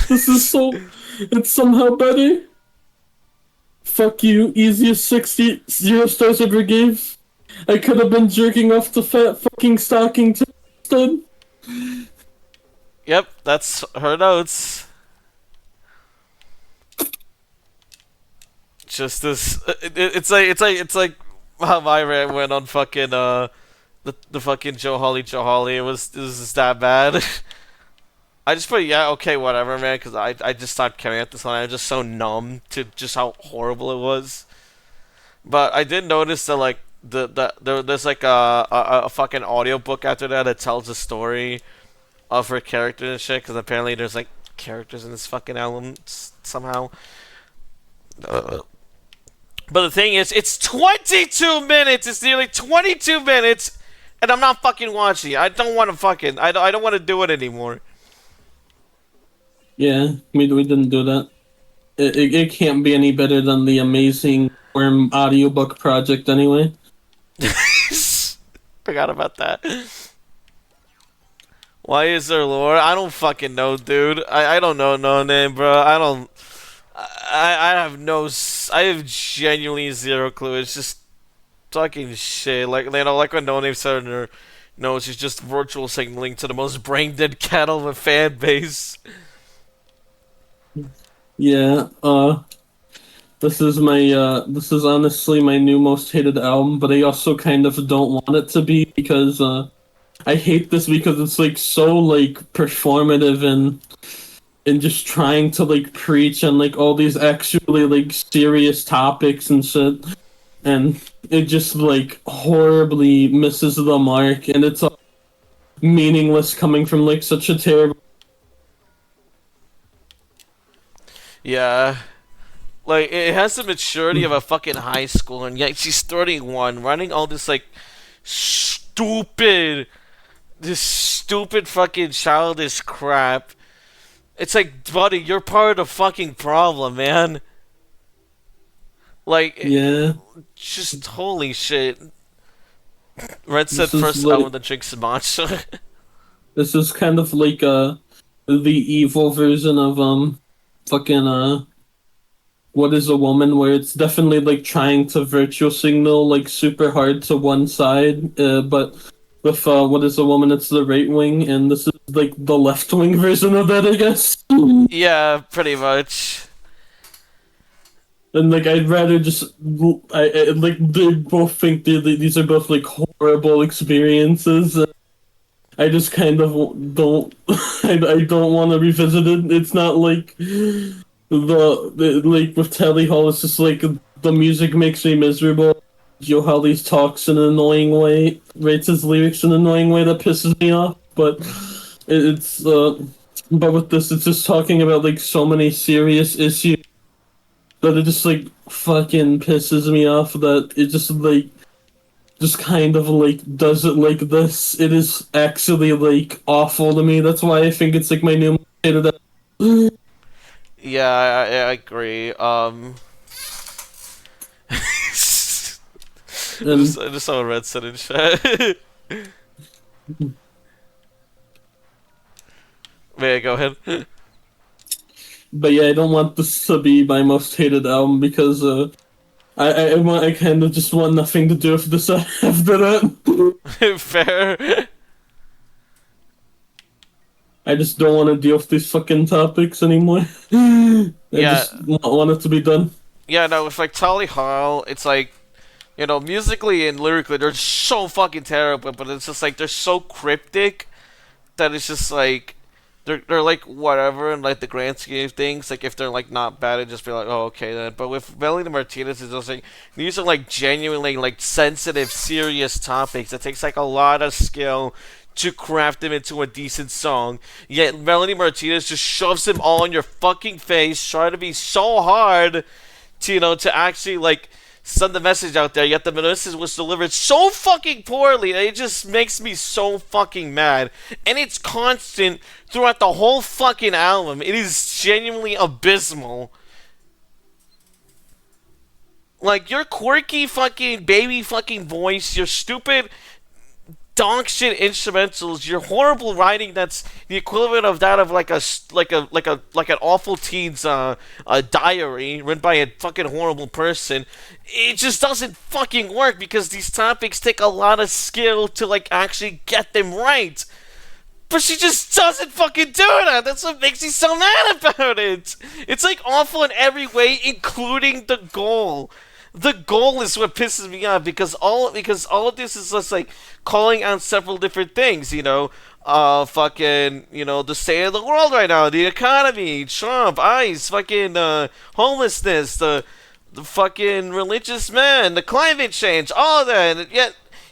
This is so. It's somehow better. Fuck you. Easiest 0 stars ever gave. I could have been jerking off the fat fucking stocking instead. Yep, that's her notes. Just this. It's like how my rant went on fucking the fucking Joe Holly. It was just that bad. I just put, yeah, okay, whatever, man, because I just stopped caring at this point. I was just so numb to just how horrible it was. But I did notice that like there's like a fucking audiobook after that tells the story of her character and shit, because apparently there's like characters in this fucking album somehow. But the thing is, it's 22 minutes. It's nearly 22 minutes, and I'm not fucking watching it. I don't want to fucking. I don't want to do it anymore. Yeah, we didn't do that. It can't be any better than the amazing Worm audiobook project anyway. Forgot about that. Why is there lore? I don't fucking know, dude. I don't know no name, bro. I don't. I have no. I have genuinely zero clue. It's just fucking shit. Like like when No Name said in her notes, she's just virtual signaling to the most brain dead cattle of a fan base. Yeah, this is honestly my new most hated album, but I also kind of don't want it to be because I hate this because it's like so like performative and just trying to like preach on like all these actually like serious topics and shit. and it just like horribly misses the mark, and it's all meaningless coming from like such a terrible. Yeah. Like, it has the maturity of a fucking high school, and yet she's 31, running all this, like, stupid, this stupid fucking childish crap. It's like, buddy, you're part of the fucking problem, man. Like, Yeah, just holy shit. Red said this is first I like want to drink some matcha. this is kind of like the evil version of fucking what is a woman, where it's definitely like trying to virtue signal like super hard to one side, but with what is a woman, it's the right wing, and this is like the left wing version of that, I guess. Yeah, pretty much. And like I'd rather just I like they both think these are both like horrible experiences. I just kind of don't I don't want to revisit it. It's not like the like with Telly Hall. It's just like the music makes me miserable. Joe Holly's talks in an annoying way, writes his lyrics in an annoying way that pisses me off. But it's but with this, it's just talking about like so many serious issues that it just like fucking pisses me off. That it just kind of like does it like this. It is actually like awful to me. That's why I think it's like my new favorite. Yeah, I agree. And I just saw a red set in chat. May I go ahead? but yeah, I don't want this to be my most hated album because I kind of just want nothing to do with this after that. Fair. I just don't want to deal with these fucking topics anymore. I Yeah, just want it to be done. yeah, no, with like Tally Hall, it's like, you know, musically and lyrically, they're so fucking terrible, but it's just like, they're so cryptic that it's just like, they're like whatever in like the grand scheme of things. Like if they're like not bad, it just be like, oh, okay then. But with Melanie Martinez, it's just like these are like genuinely like sensitive, serious topics. It takes like a lot of skill to craft them into a decent song. Yet Melanie Martinez just shoves them all in your fucking face, trying to be so hard to, you know, to actually like send the message out there. Yet the message was delivered so fucking poorly that it just makes me so fucking mad. And it's constant throughout the whole fucking album. It is genuinely abysmal. Like your quirky fucking baby fucking voice, your stupid dog shit instrumentals, your horrible writing that's the equivalent of that of like an awful teen's a diary written by a fucking horrible person. It just doesn't fucking work because these topics take a lot of skill to like actually get them right. But she just doesn't fucking do that. That's what makes me so mad about it. It's like awful in every way, including the goal. The goal is what pisses me off because all of this is just like calling out several different things. You know, fucking, you know, the state of the world right now, the economy, Trump, ICE, fucking homelessness, the fucking religious man, the climate change, all of that. And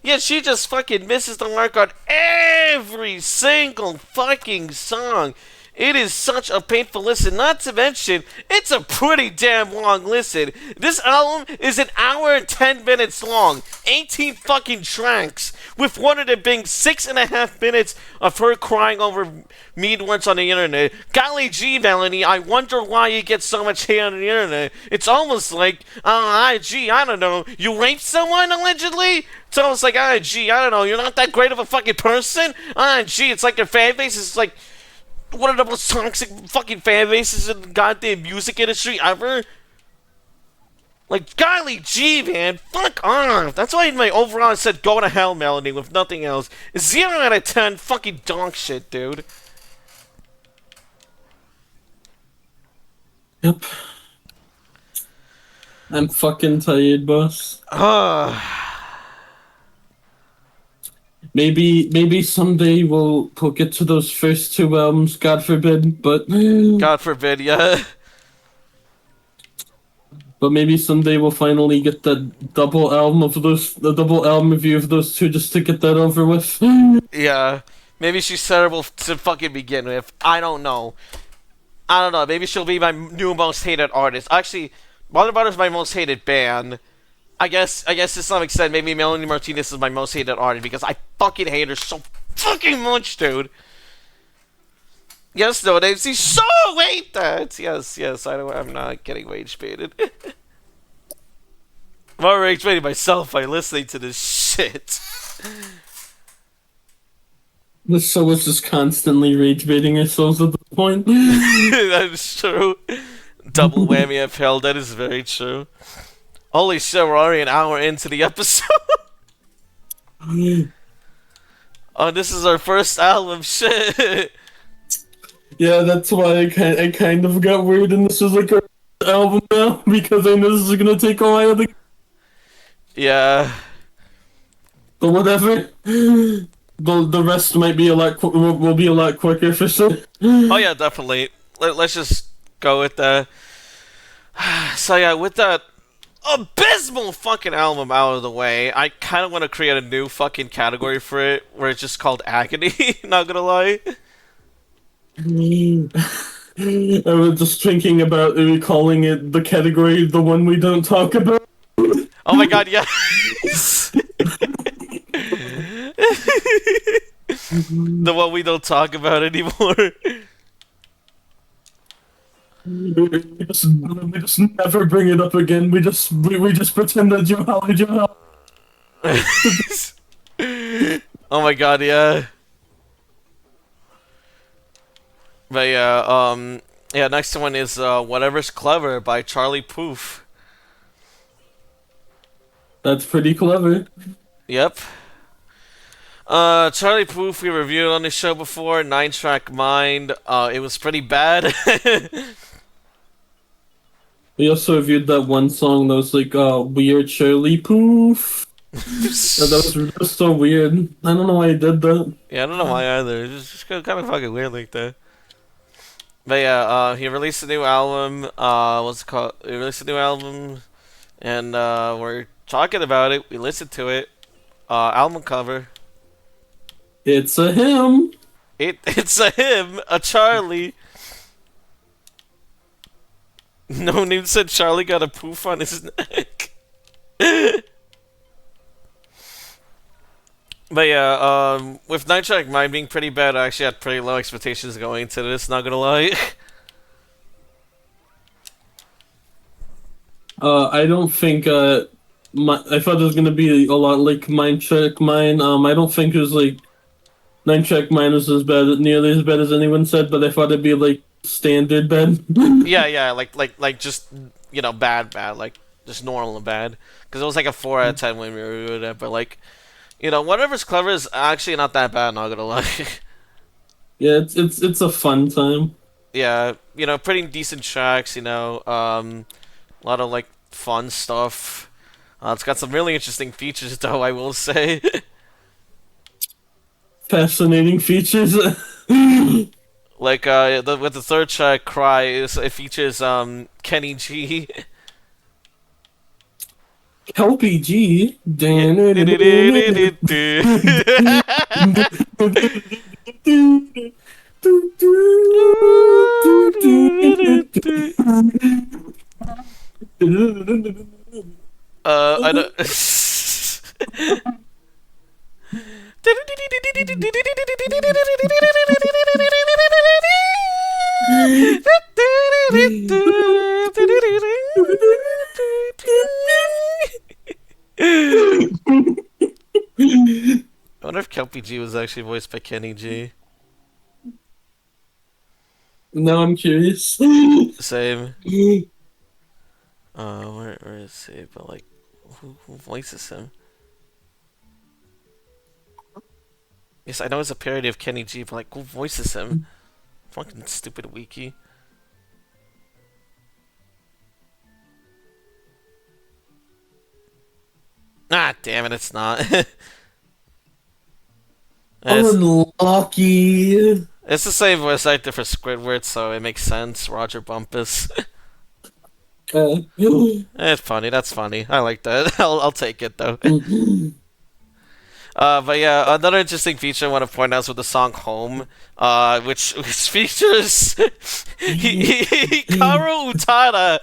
yet she just fucking misses the mark on every single fucking song. It is such a painful listen, not to mention, it's a pretty damn long listen. This album is an hour and 10 minutes long, 18 fucking tracks, with one of them being 6.5 minutes of her crying over mean words on the internet. Golly gee, Melanie, I wonder why you get so much hate on the internet. It's almost like, gee, I don't know, you raped someone allegedly? It's almost like, gee, I don't know, you're not that great of a fucking person? Gee, it's like your fan base is like one of the most toxic fucking fan bases in the goddamn music industry ever. Like, golly gee, man, fuck off. That's why my overall said go to hell, Melanie, with nothing else. 0 out of 10 fucking dog shit, dude. Yep. I'm fucking tired, boss. Maybe someday we'll get to those first two albums, God forbid, but God forbid, yeah. But maybe someday we'll finally get the double album review of those two, just to get that over with. Yeah. Maybe she's terrible to fucking begin with. I don't know. I don't know. Maybe she'll be my new most hated artist. Actually, Mother Butter's my most hated band. I guess to some extent, maybe Melanie Martinez is my most hated artist because I fucking hate her so fucking much, dude. Yes, no, they so hate that. Yes, I'm not getting rage baited. I'm already rage baiting myself by listening to this shit. The show is just constantly rage baiting ourselves at this point. That is true. Double whammy of hell. That is very true. Holy shit, we're already an hour into the episode. Oh, this is our first album. Shit. Yeah, that's why I kind of got weird, and this is like our album now, because I know this is gonna take a while to. Yeah. But whatever. The rest might be a lot will be a lot quicker for sure. Oh yeah, definitely. Let's just go with that. So yeah, with that abysmal fucking album out of the way, I kind of want to create a new fucking category for it, where it's just called agony. Not gonna lie. I was just thinking about calling it the category, the one we don't talk about. Oh my god, yes. The one we don't talk about anymore. We just never bring it up again. We just pretend that you Holly. Oh my god, yeah. But yeah, next one is Whatever's Clever by Charlie Puth. That's pretty clever. Yep. Charlie Puth we reviewed on the show before, 9-Track Mind. It was pretty bad. We also reviewed that one song that was like, weird Shirley Poof. That was so weird. I don't know why he did that. Yeah, I don't know why either. It's just kind of fucking weird like that. But yeah, he released a new album. What's it called? He released a new album, and we're talking about it. We listened to it. Album cover. It's a him. It's a him, a Charlie. No name said Charlie got a poof on his neck. But yeah, with 9-Track Mind being pretty bad, I actually had pretty low expectations going into this, not gonna lie. I don't think, I thought it was gonna be a lot like Mind Check Mine. I don't think it was like, Nine Track Mine was nearly as bad as anyone said, but I thought it'd be like standard bad. Yeah, like just, bad, like, just normal and bad. Because it was like a 4 out of 10 when we reviewed it, but like, Whatever's Clever is actually not that bad, not gonna lie. Yeah, it's a fun time. Yeah, pretty decent tracks, a lot of like fun stuff. It's got some really interesting features though, I will say. Fascinating features. Like with the third track, Cry, it features Kenny G. LPG. I don't. I wonder if Kelpie G was actually voiced by Kenny G. Now I'm curious. Same. Where is he? But like, who voices him? Yes, I know it's a parody of Kenny G, but like, who voices him? Fucking stupid wiki. Ah, damn it, it's not. Unlucky. It's the same voice actor for Squidward, so it makes sense. Roger Bumpus. It's funny. That's funny. I like that. I'll take it though. But yeah, another interesting feature I want to point out is with the song "Home," which features Hikaru Utada,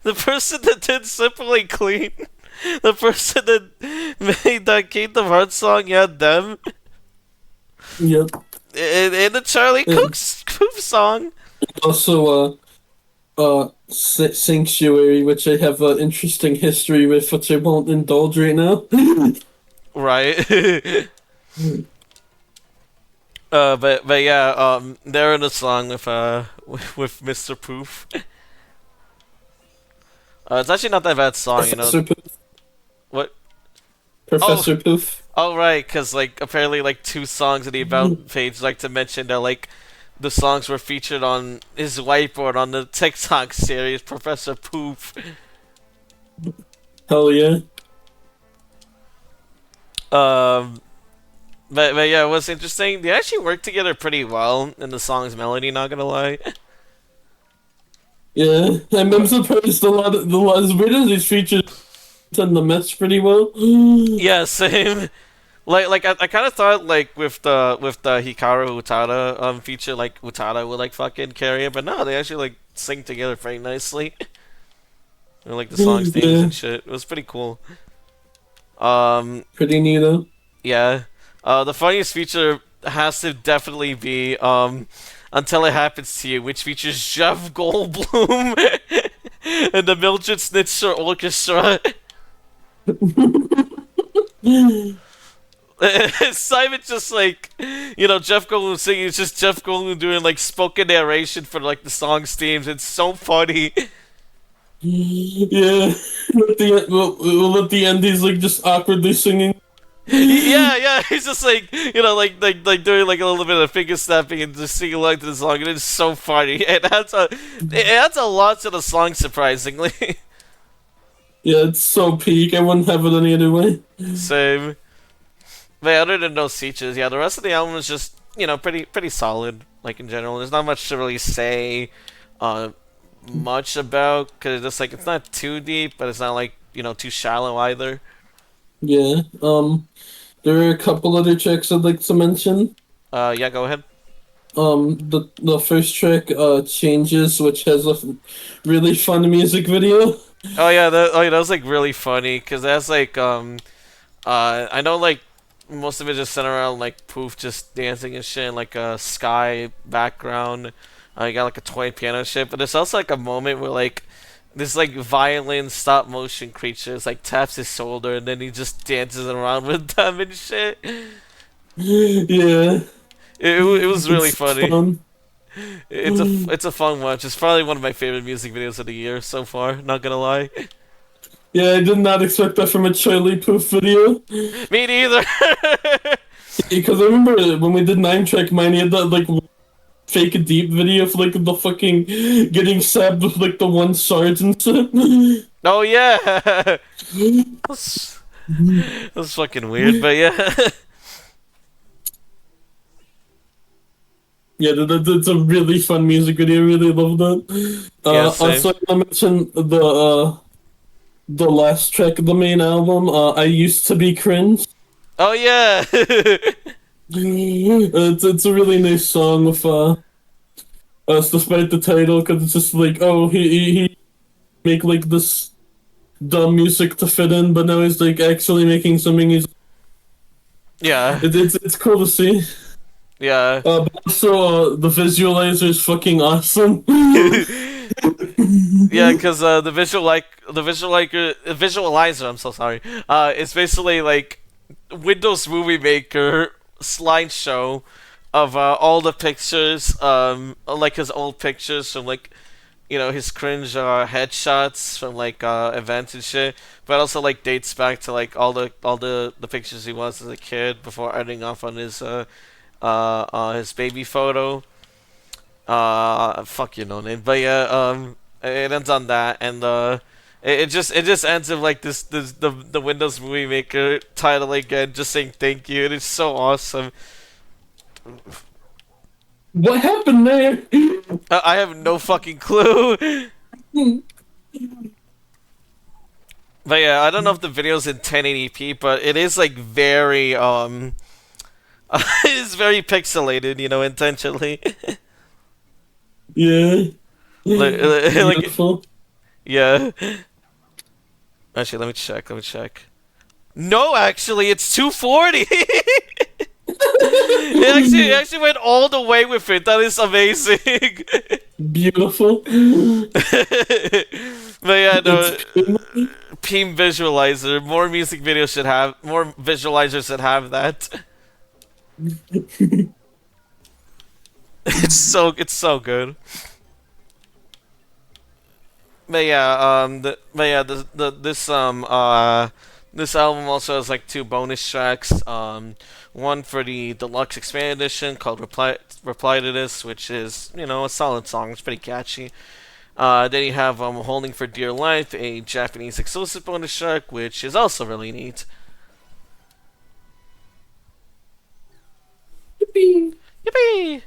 the person that did "Simply Clean," the person that made that Kingdom Hearts song. Yeah, them Yep. in the Charlie And Coof song. also, Sanctuary, which I have an interesting history with, which I won't indulge right now. Right. But yeah, they're in a song with with Mr. Poof. It's actually not that bad song, you know. Professor Poof. What? Oh, Professor Poof. oh right, because like apparently like two songs in the about page like to mention that like the songs were featured on his whiteboard on the TikTok series Professor Poof. Hell yeah. Um, but yeah, what's interesting? They actually work together pretty well in the song's melody. Not gonna lie. Yeah. I'm surprised as weird as these features tend to mesh pretty well. Yeah, same. I kind of thought like with the Hikaru Utada feature like Utada would like fucking carry it, but no, they actually like sing together very nicely. And, like the song's themes Yeah. and shit. It was pretty cool. Um, Pretty neato. yeah. The funniest feature has to definitely be Until It Happens to You, which features Jeff Goldblum and the Mildred Snitzer Orchestra. Simon just like, you know, Jeff Goldblum singing. It's just Jeff Goldblum doing like spoken narration for like the song's themes. It's so funny. Yeah. At the end, he's like just awkwardly singing. Yeah, yeah. He's just like, you know, like doing like a little bit of finger snapping and just singing along to the song, and it's so funny. It adds a lot to the song, surprisingly. Yeah, it's so peak. I wouldn't have it any other way. Same. But other than those features, yeah, the rest of the album is just, you know, pretty solid. Like in general, there's not much to really say. Uh, much about because it's just like it's not too deep, but it's not like you know too shallow either. Yeah. There are a couple other tracks I'd like to mention. Yeah, go ahead. The first track, Changes, which has a really fun music video. That was like really funny because that's like I know like most of it just centered around like Poof just dancing and shit, and, like a sky background. You got like a toy piano shit, but there's also like a moment where like this like violin stop motion creature is like taps his shoulder and then he just dances around with them and shit. Yeah, It was really it's funny. fun. It's a fun watch. It's probably one of my favorite music videos of the year so far. Not gonna lie. Yeah, I did not expect that from a Charlie Puth video. Me neither. Because I remember when we did 9 track mine, he had that like fake deep video of like the fucking getting stabbed with like the one sword and shit. Oh yeah. That's fucking weird, but yeah. Yeah, that's a really fun music video. I really love that. Yeah, same. Also, I mentioned the last track of the main album. I used to be cringe. Oh yeah. It's a really nice song with despite the title, because it's just like, oh, he make like this dumb music to fit in, but now he's like actually making something. Yeah. It's cool to see. Yeah. But also, the visualizer is fucking awesome. Yeah, because the visualizer. I'm so sorry. It's basically like Windows Movie Maker slideshow of all the pictures, like his old pictures from like you know his cringe headshots from like events and shit, but also like dates back to like all the pictures he was as a kid before ending off on his baby photo. Fuck you know name, but yeah, it ends on that, and it just ends with like the Windows Movie Maker title again, just saying thank you, and it's so awesome. What happened there? I have no fucking clue. But yeah, I don't know if the video's in 1080p, but it is like very it is very pixelated, intentionally. Yeah. Like Beautiful. yeah. Actually, let me check. Let me check. No, actually, it's 240. It actually went all the way with it. That is amazing. Beautiful. But yeah, It's no. Team Visualizer. More music videos should have more visualizers should have that. It's so good. But yeah, this album also has like two bonus tracks. One for the deluxe expanded edition called Reply to This, which is a solid song. It's pretty catchy. Then you have Holding for Dear Life, a Japanese exclusive bonus track, which is also really neat. Yippee!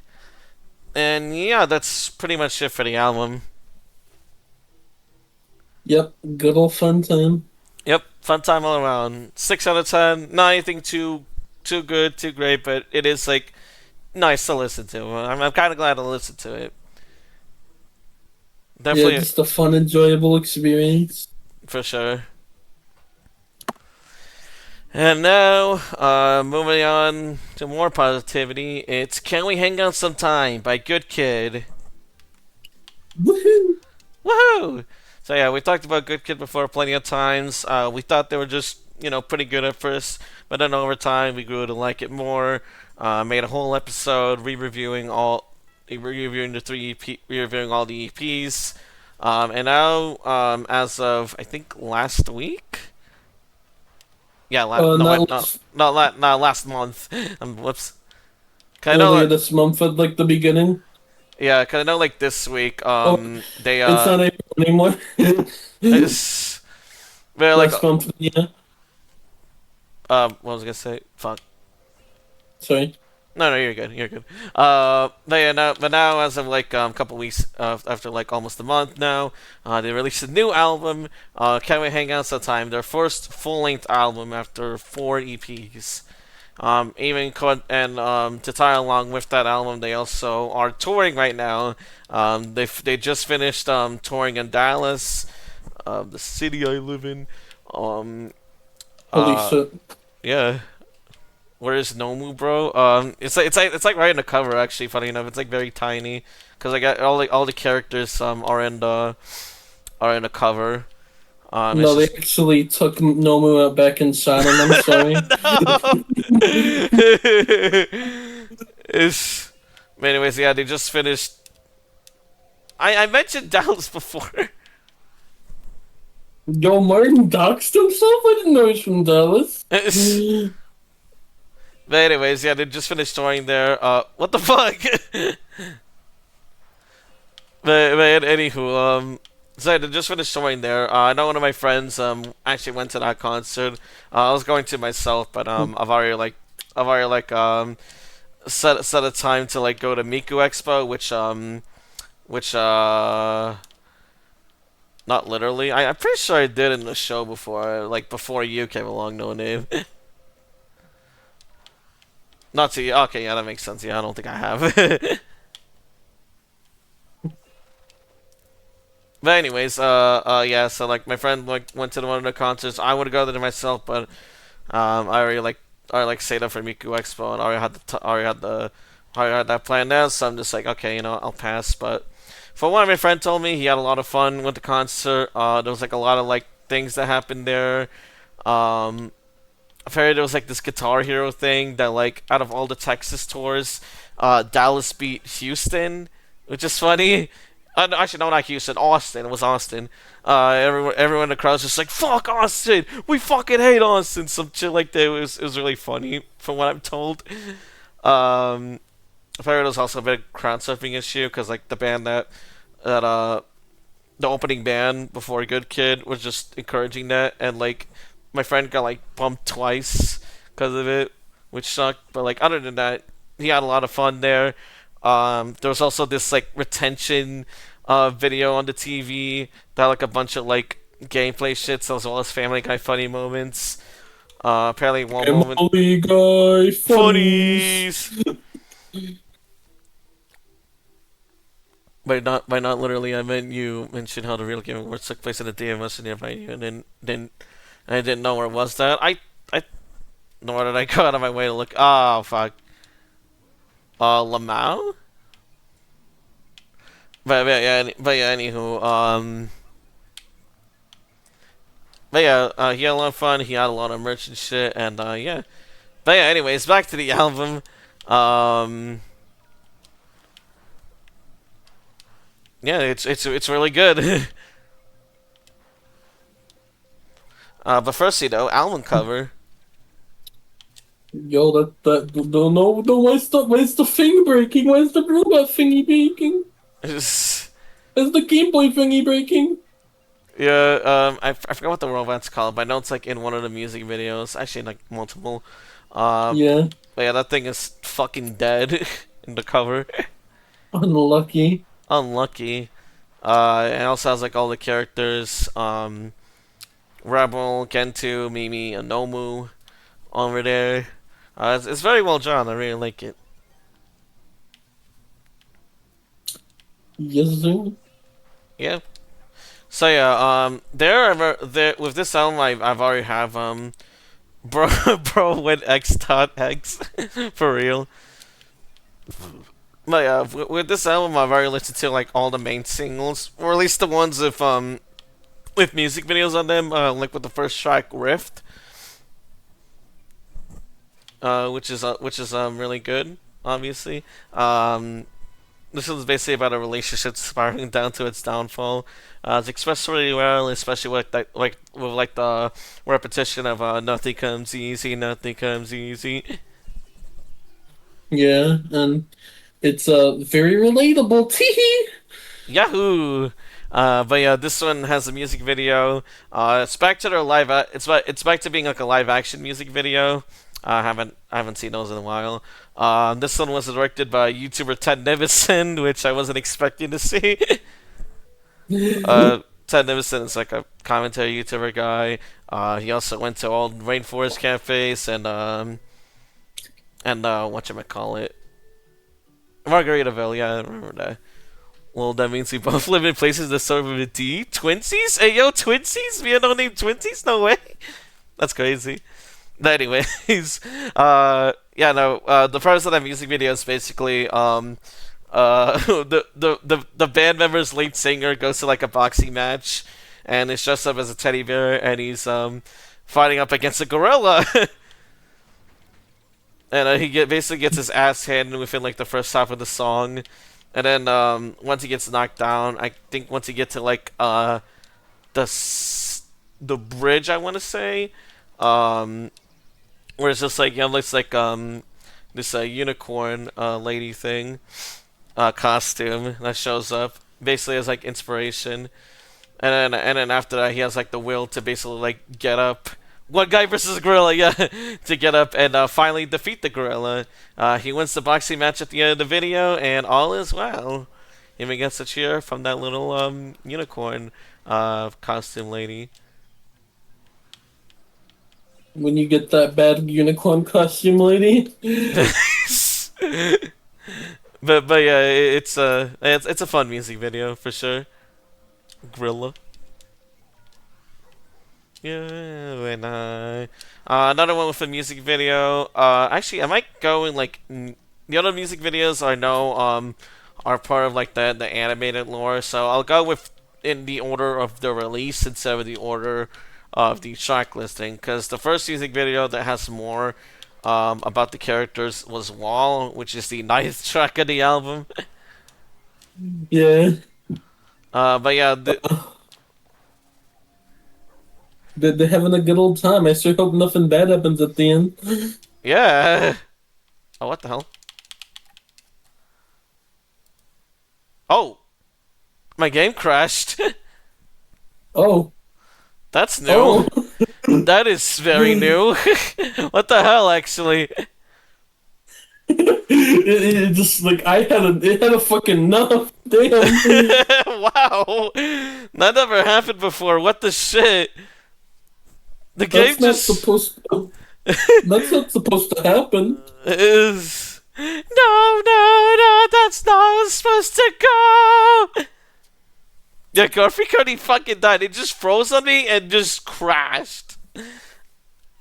And yeah, that's pretty much it for the album. Yep, good old fun time. Yep, fun time all around. 6 out of 10. Not anything too good, too great, but it is like nice to listen to. I'm kind of glad to listen to it. Yeah, Definitely, just a fun, enjoyable experience. for sure. And now, moving on to more positivity, it's Can We Hang Out Sometime by Good Kid. Woohoo! Woohoo! So yeah, we talked about Good Kid before plenty of times. We thought they were just, pretty good at first, but then over time we grew to like it more. Made a whole episode reviewing the three EP, reviewing all the EPs. And now, as of I think last week, yeah, no, Not wait, no, last, not last month. Whoops. Cause I know, earlier this month at like the beginning. yeah, cause I know, like this week, Oh, they it's not April anymore. it's, they're like, Last month, yeah. what was I gonna say? Fuck. Sorry. No, no, you're good. You're good. But now, as of like a couple weeks after like almost a month now, they released a new album. Can We Hang Out Sometime? Their first full-length album after four EPs. To tie along with that album, they also are touring right now. They just finished touring in Dallas, the city I live in. Um, Holy uh, shit. yeah. Where is Nomu, bro? It's like right in the cover. Actually, funny enough, it's like very tiny because I got all the characters are in the cover. It's No, they just actually took Nomu out back and shot him. I'm sorry. no. It's but anyways, yeah, they just finished. I mentioned Dallas before. Yo, Martin doxed himself? I didn't know he's from Dallas. But anyways, yeah, they just finished touring there. What the fuck? but anywho, so they just finished touring there. I know one of my friends actually went to that concert. I was going to myself, but I've already set a time to like go to Miku Expo, which not literally. I'm pretty sure I did in the show before, like before you came along, no name. Not to you. Okay, yeah, that makes sense. Yeah, I don't think I have. But anyways, yeah. So like my friend like went to one of the concerts. I would go there myself, but I already saved up for Miku Expo and already had that planned out. So I'm just like, okay, I'll pass. But for one, my friend told me he had a lot of fun with the concert. There was like a lot of like things that happened there. Um, Apparently there was like this Guitar Hero thing that like out of all the Texas tours, Dallas beat Houston, which is funny. No, actually, no, not Houston. Austin. It was Austin. Everyone in the crowd's just like, "Fuck Austin! We fucking hate Austin!" Some shit like that. It was really funny from what I'm told. Um, Apparently, there was also a bit of crowd surfing issue because like that the opening band before Good Kid was just encouraging that, and like my friend got like bumped twice because of it, which sucked. But like other than that, he had a lot of fun there. There was also this like retention video on the TV that had, like a bunch of like gameplay shits as well as Family Guy funny moments. Apparently one moment Family Guy funnies. funnies. By not literally, I meant you mentioned how the real Game Awards took place in a DMS nearby you, and then I didn't know where it was. That I nor did I go out of my way to look. Oh fuck. Lamau. But yeah. Anywho, but yeah, he had a lot of fun. He had a lot of merch and shit, and yeah. But yeah, anyways, back to the album. Um, yeah, it's really good. But first, album cover. Yo, no, why's the thing breaking? Why's the robot thingy breaking? Is the Game Boy thingy breaking? Yeah, I forgot what the robot's called, but I know it's like in one of the music videos. Actually, like multiple. Uh, Yeah, but yeah, that thing is fucking dead in the cover. unlucky. Unlucky. It also has like all the characters. Rebel, Gentoo, Mimi, and Nomu over there. It's very well drawn. I really like it. Yes, sir. Yeah. So yeah, there with this album, I've already have bro bro went X dot X for real. But yeah, with this album, I've already listened to like all the main singles, or at least the ones with music videos on them, like with the first track Rift, which is really good, obviously. This is basically about a relationship spiraling down to its downfall. It's expressed really well, especially with the repetition of "Nothing comes easy, nothing comes easy." Yeah, and it's very relatable. Teehee. Yahoo! But yeah, this one has a music video. It's back to their it's back to being like a live action music video. I haven't seen those in a while. This one was directed by YouTuber Ted Nivison, which I wasn't expecting to see. Ted Nivison is like a commentary YouTuber guy. He also went to all Rainforest Cafes and whatchamacallit, Margaritaville. Yeah, I remember that. Well, that means we both live in places that start with a D. Twinsies? Hey, yo, Twinsies? We no named Twinsies? No way. That's crazy. But anyways, yeah, no, the premise of that music video is basically, the band member's lead singer goes to like a boxing match, and is dressed up as a teddy bear, and he's fighting up against a gorilla, and basically gets his ass handed within like the first half of the song, and then once he gets knocked down, I think once you get to like the bridge, I want to say, where it's just like looks like this unicorn lady thing costume that shows up basically as like inspiration, and then after that he has like the will to basically like get up. One guy versus a gorilla, yeah, to get up and finally defeat the gorilla. He wins the boxing match at the end of the video, and all is well. He even gets a cheer from that little unicorn costume lady. When you get that bad unicorn costume lady. But yeah, it's a fun music video for sure. Gorilla. Yeah, when another one with a music video. Actually, I might go in like the other music videos I know are part of like the animated lore. So I'll go with in the order of the release instead of the order of the track listing, because the first music video that has more about the characters was Wall, which is the ninth track of the album. Yeah. But yeah, They're having a good old time. I sure hope nothing bad happens at the end. yeah. Oh, what the hell? Oh, my game crashed. Oh. That's new. Oh. That is very new. What the hell, actually? it just like it had a fucking enough. Damn. Wow, that never happened before. What the shit? The game That's not just supposed that's not supposed to happen. is. No, no, no, that's not how it's supposed to go. Yeah, Garfield Cody fucking died. It just froze on me and just crashed.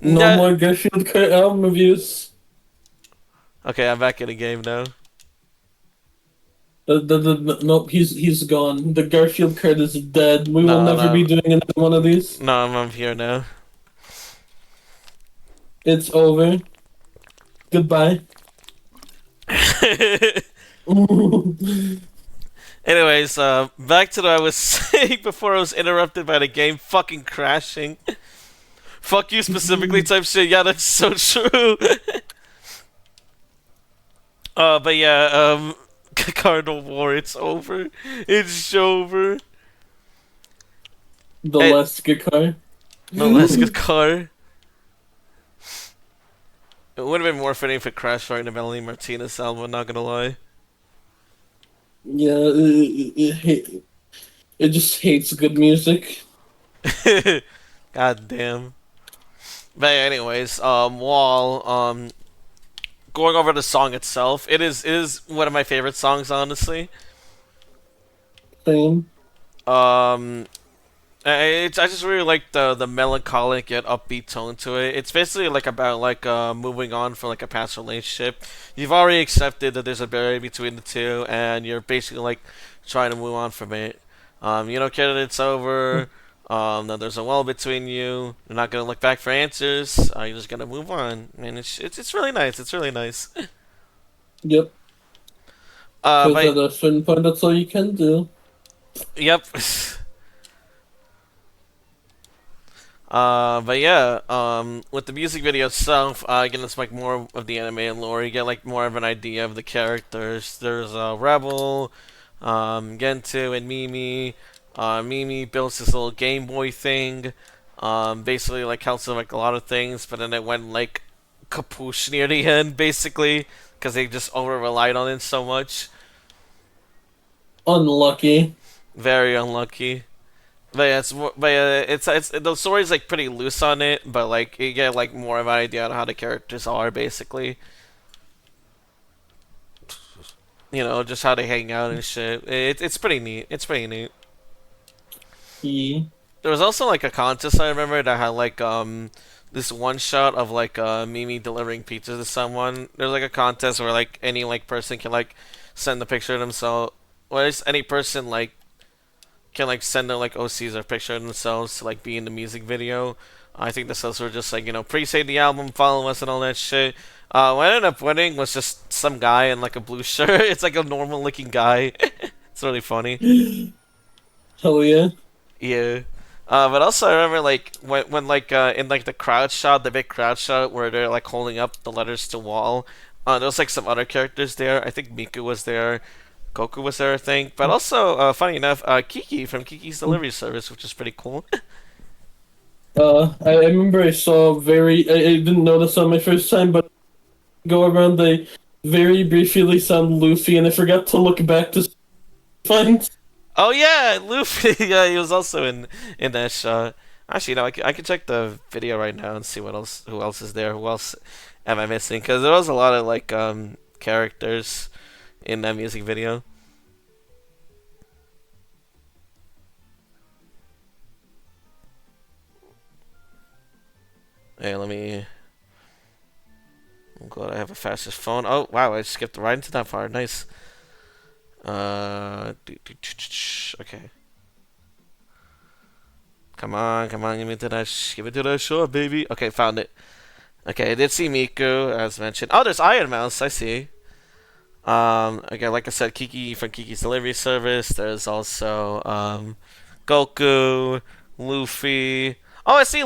No No. more Garfield Kart album reviews. Okay, I'm back in the game now. Nope, he's gone. The Garfield card is dead. We will No, never be no, doing another one of these. no, I'm here now. It's over. Goodbye. Anyways, back to what I was saying before I was interrupted by the game fucking crashing. Fuck you specifically type shit. Yeah, that's so true. But yeah, Cardinal War, it's over. It's over. The Hey, last guitar. no less good car. It would have been more fitting if it crashed right in the Melanie Martinez album, not gonna lie. Yeah, it just hates good music. God damn. But anyways, Wall, going over the song itself, it is one of my favorite songs, honestly. Same. Um, I just really like the melancholic yet upbeat tone to it. It's basically like about like moving on from like a past relationship. You've already accepted that there's a barrier between the two, and you're basically like trying to move on from it. You don't care that it's over. That there's a wall between you. You're not gonna look back for answers. You're just gonna move on, and it's really nice. It's really nice. Yep. Because But at a certain point, that's all you can do. yep. But yeah, with the music video itself, again, it's like more of the anime lore. You get like more of an idea of the characters. There's Rebel, Gento, and Mimi. Mimi builds this little Game Boy thing. Basically, like helps with like a lot of things, but then it went like kapoosh near the end, basically, because they just over relied on it so much. Unlucky. Very unlucky. But yeah, it's the story's like pretty loose on it, but like you get like more of an idea on how the characters are basically. You know, just how they hang out and shit. It's pretty neat. It's pretty neat. E. There was also like a contest I remember that had like this one shot of like Mimi delivering pizza to someone. There's like a contest where like any like person can like send a picture of themselves. Or just any person like can like send their like OCs or picture of themselves to like be in the music video. I think the sales were just like, pre-save the album, follow us and all that shit. What I ended up winning was just some guy in like a blue shirt. It's like a normal looking guy. It's really funny. Hell yeah. Yeah. But also I remember like when like in like the crowd shot, the big crowd shot where they're like holding up the letters to wall. There was like some other characters there. I think Miku was there. Goku was there, I think. But also, funny enough, Kiki from Kiki's Delivery Service, which is pretty cool. I remember I saw I didn't notice on my first time, but go around, they very briefly sound Luffy, and I forgot to look back to find. Oh yeah, Luffy. Yeah, he was also in that shot. Actually, no, I can check the video right now and see who else is there. Who else am I missing? Because there was a lot of like characters in that music video. Hey, let me. I'm glad I have a fastest phone. Oh wow, I skipped right into that part. Nice. Okay. Come on, come on, give me to that shot, baby. Okay, found it. Okay, I did see Miku, as mentioned. Oh, there's Iron Mouse, I see. Again, like I said, Kiki from Kiki's Delivery Service. There's also, Goku, Luffy. Oh, I see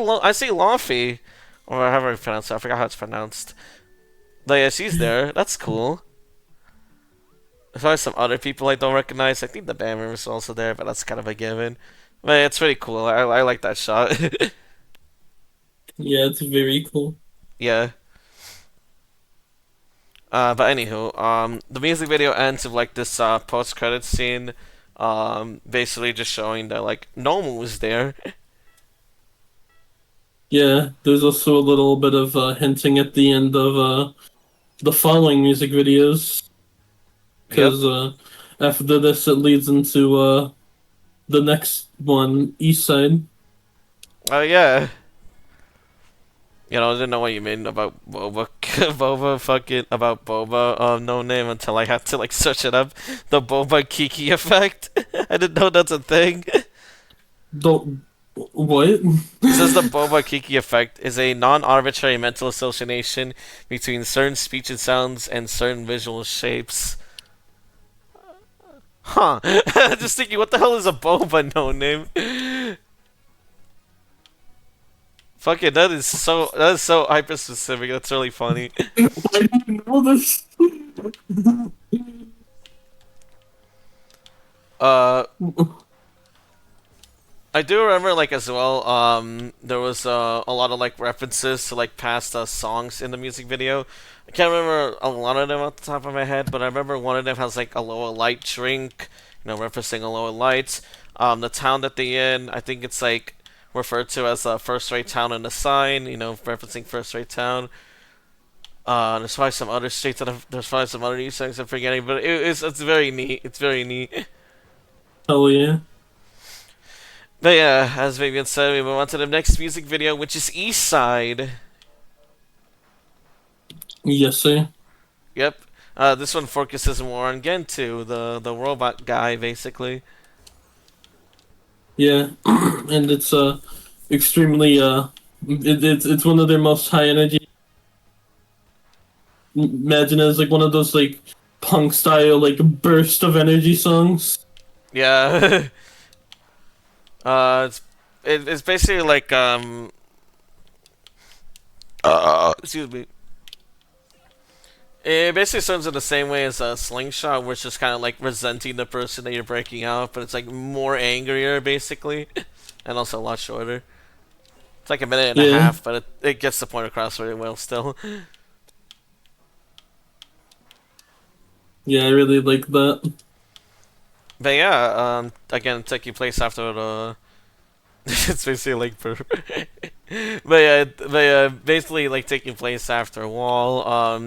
Luffy. Or however I pronounce it. I forgot how it's pronounced. But yeah, she's there. That's cool. There's probably some other people I don't recognize. I think the band member is also there, but that's kind of a given. But yeah, it's pretty cool. I like that shot. Yeah, it's very cool. Yeah. But anywho, the music video ends with like this post-credit scene, basically just showing that like Nomu was there. Yeah, there's also a little bit of hinting at the end of the following music videos, Yep. because after this it leads into the next one, East Side. Oh yeah. You know, I didn't know what you mean about Boba, Boba fucking about Boba. No name until I had to like search it up. The Boba Kiki effect. I didn't know that's a thing. Don't what? It says the Boba Kiki effect is a non-arbitrary mental association between certain speech and sounds and certain visual shapes. Huh. Just thinking, what the hell is a Boba no name? Fuck it, that is so hyper specific. That's really funny. Why do you know this? Uh, I do remember, like, as well, there was a lot of, like, references to, like, past songs in the music video. I can't remember a lot of them off the top of my head, but I remember one of them has, like, a lower light drink, you know, referencing a lower light. The town that they in, I think it's, like, referred to as a first-rate town in the sign, you know, referencing first-rate town. There's probably some other states that there's probably some other new songs I'm forgetting, but it's very neat. It's very neat. Hell yeah. But yeah, as Vivian said, we move on to the next music video, which is East Side. Yes, sir. Yep. This one focuses more on Gentoo, the robot guy, basically. Yeah, and it's extremely it's one of their most high energy. Imagine it as like one of those like punk style like burst of energy songs. Yeah. It's it's basically like excuse me. It basically sounds in the same way as a slingshot, where it's just kind of like resenting the person that you're breaking out, but it's like more angrier, basically, and also a lot shorter. It's like a minute and a Yeah, half, but it gets the point across very well still. yeah, I really like that. But yeah, again, taking place after the. It's basically like but yeah, basically like taking place after a wall.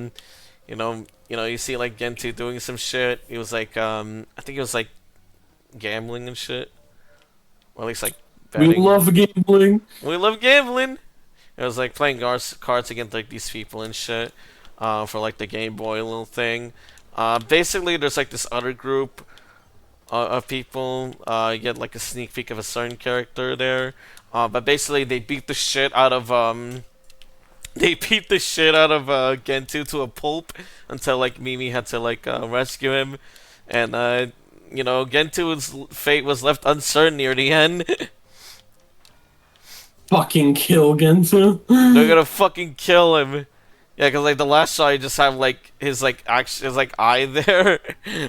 You see like Gentoo doing some shit. He was like, I think it was like gambling and shit, or at least like We betting. love gambling. We love gambling. It was like playing cards against like these people and shit, for like the Game Boy little thing. Basically, there's like this other group of people. You get like a sneak peek of a certain character there. But basically, they beat the shit out of they beat the shit out of Gentoo to a pulp until like Mimi had to like rescue him, and Gentoo's fate was left uncertain near the end. Fucking kill Gensu. They're gonna fucking kill him. Yeah, cause like the last shot, you just have like his like eye there,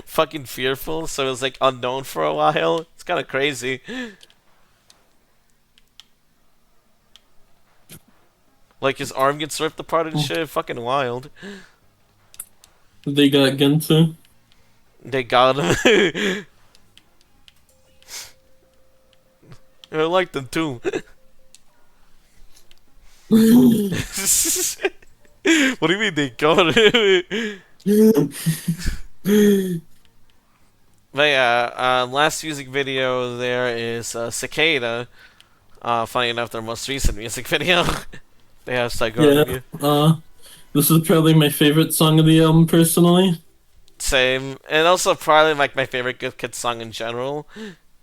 fucking fearful. So it was like unknown for a while. It's kind of crazy. Like his arm gets ripped apart and shit. Fucking wild. They got Gensu. They got him. I like them too. What do you mean they got him? But yeah, last music video there is Cicada. Funny enough, their most recent music video. They have Yeah. Psychonomy. This is probably my favorite song of the album personally. Same, and also probably like my favorite Good Kid song in general.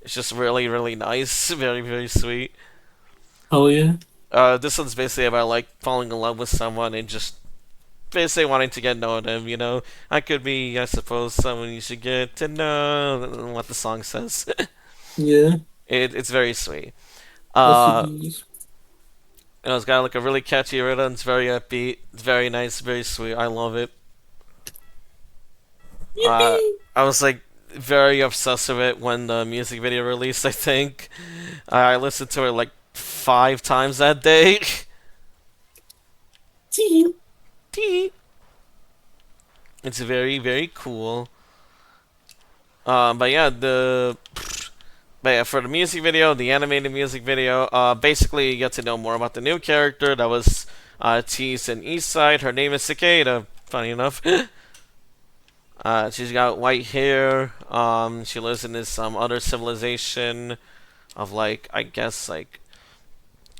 It's just really, really nice, very, very sweet. Hell yeah. This one's basically about like falling in love with someone and just basically wanting to get to know them. You know, I could be, I suppose, someone you should get to know. What the song says. Yeah. It's very sweet. Yes, it Uh, is. it's got like a really catchy rhythm. It's very upbeat. It's very nice, very sweet. I love it. Uh, Yippee! I was like very obsessed with it when the music video released. I think I listened to it like 5 times that day. Tee. Tee. It's very very cool. But yeah, but yeah, for the music video, the animated music video, basically you get to know more about the new character that was teased in East Side. Her name is Cicada. Funny enough. She's got white hair. She lives in this other civilization of like I guess like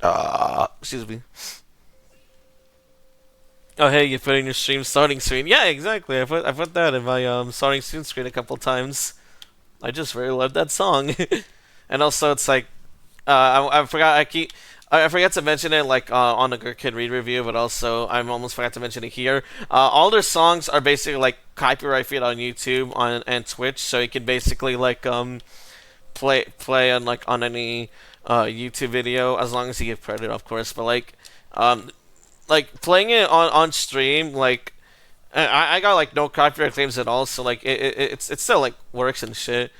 excuse me. Oh hey, you put in your stream starting screen. Yeah, exactly. I put that in my starting screen screen a couple times. I just really love that song. And also it's like I forgot I forgot to mention it like on the Good Kid Read review, but also I almost forgot to mention it here. All their songs are basically like copyright free on YouTube on and Twitch, so you can basically like play on like on any YouTube video as long as you give credit, of course. But um like playing it on stream like. I got like no copyright claims at all, so like it still like works and shit.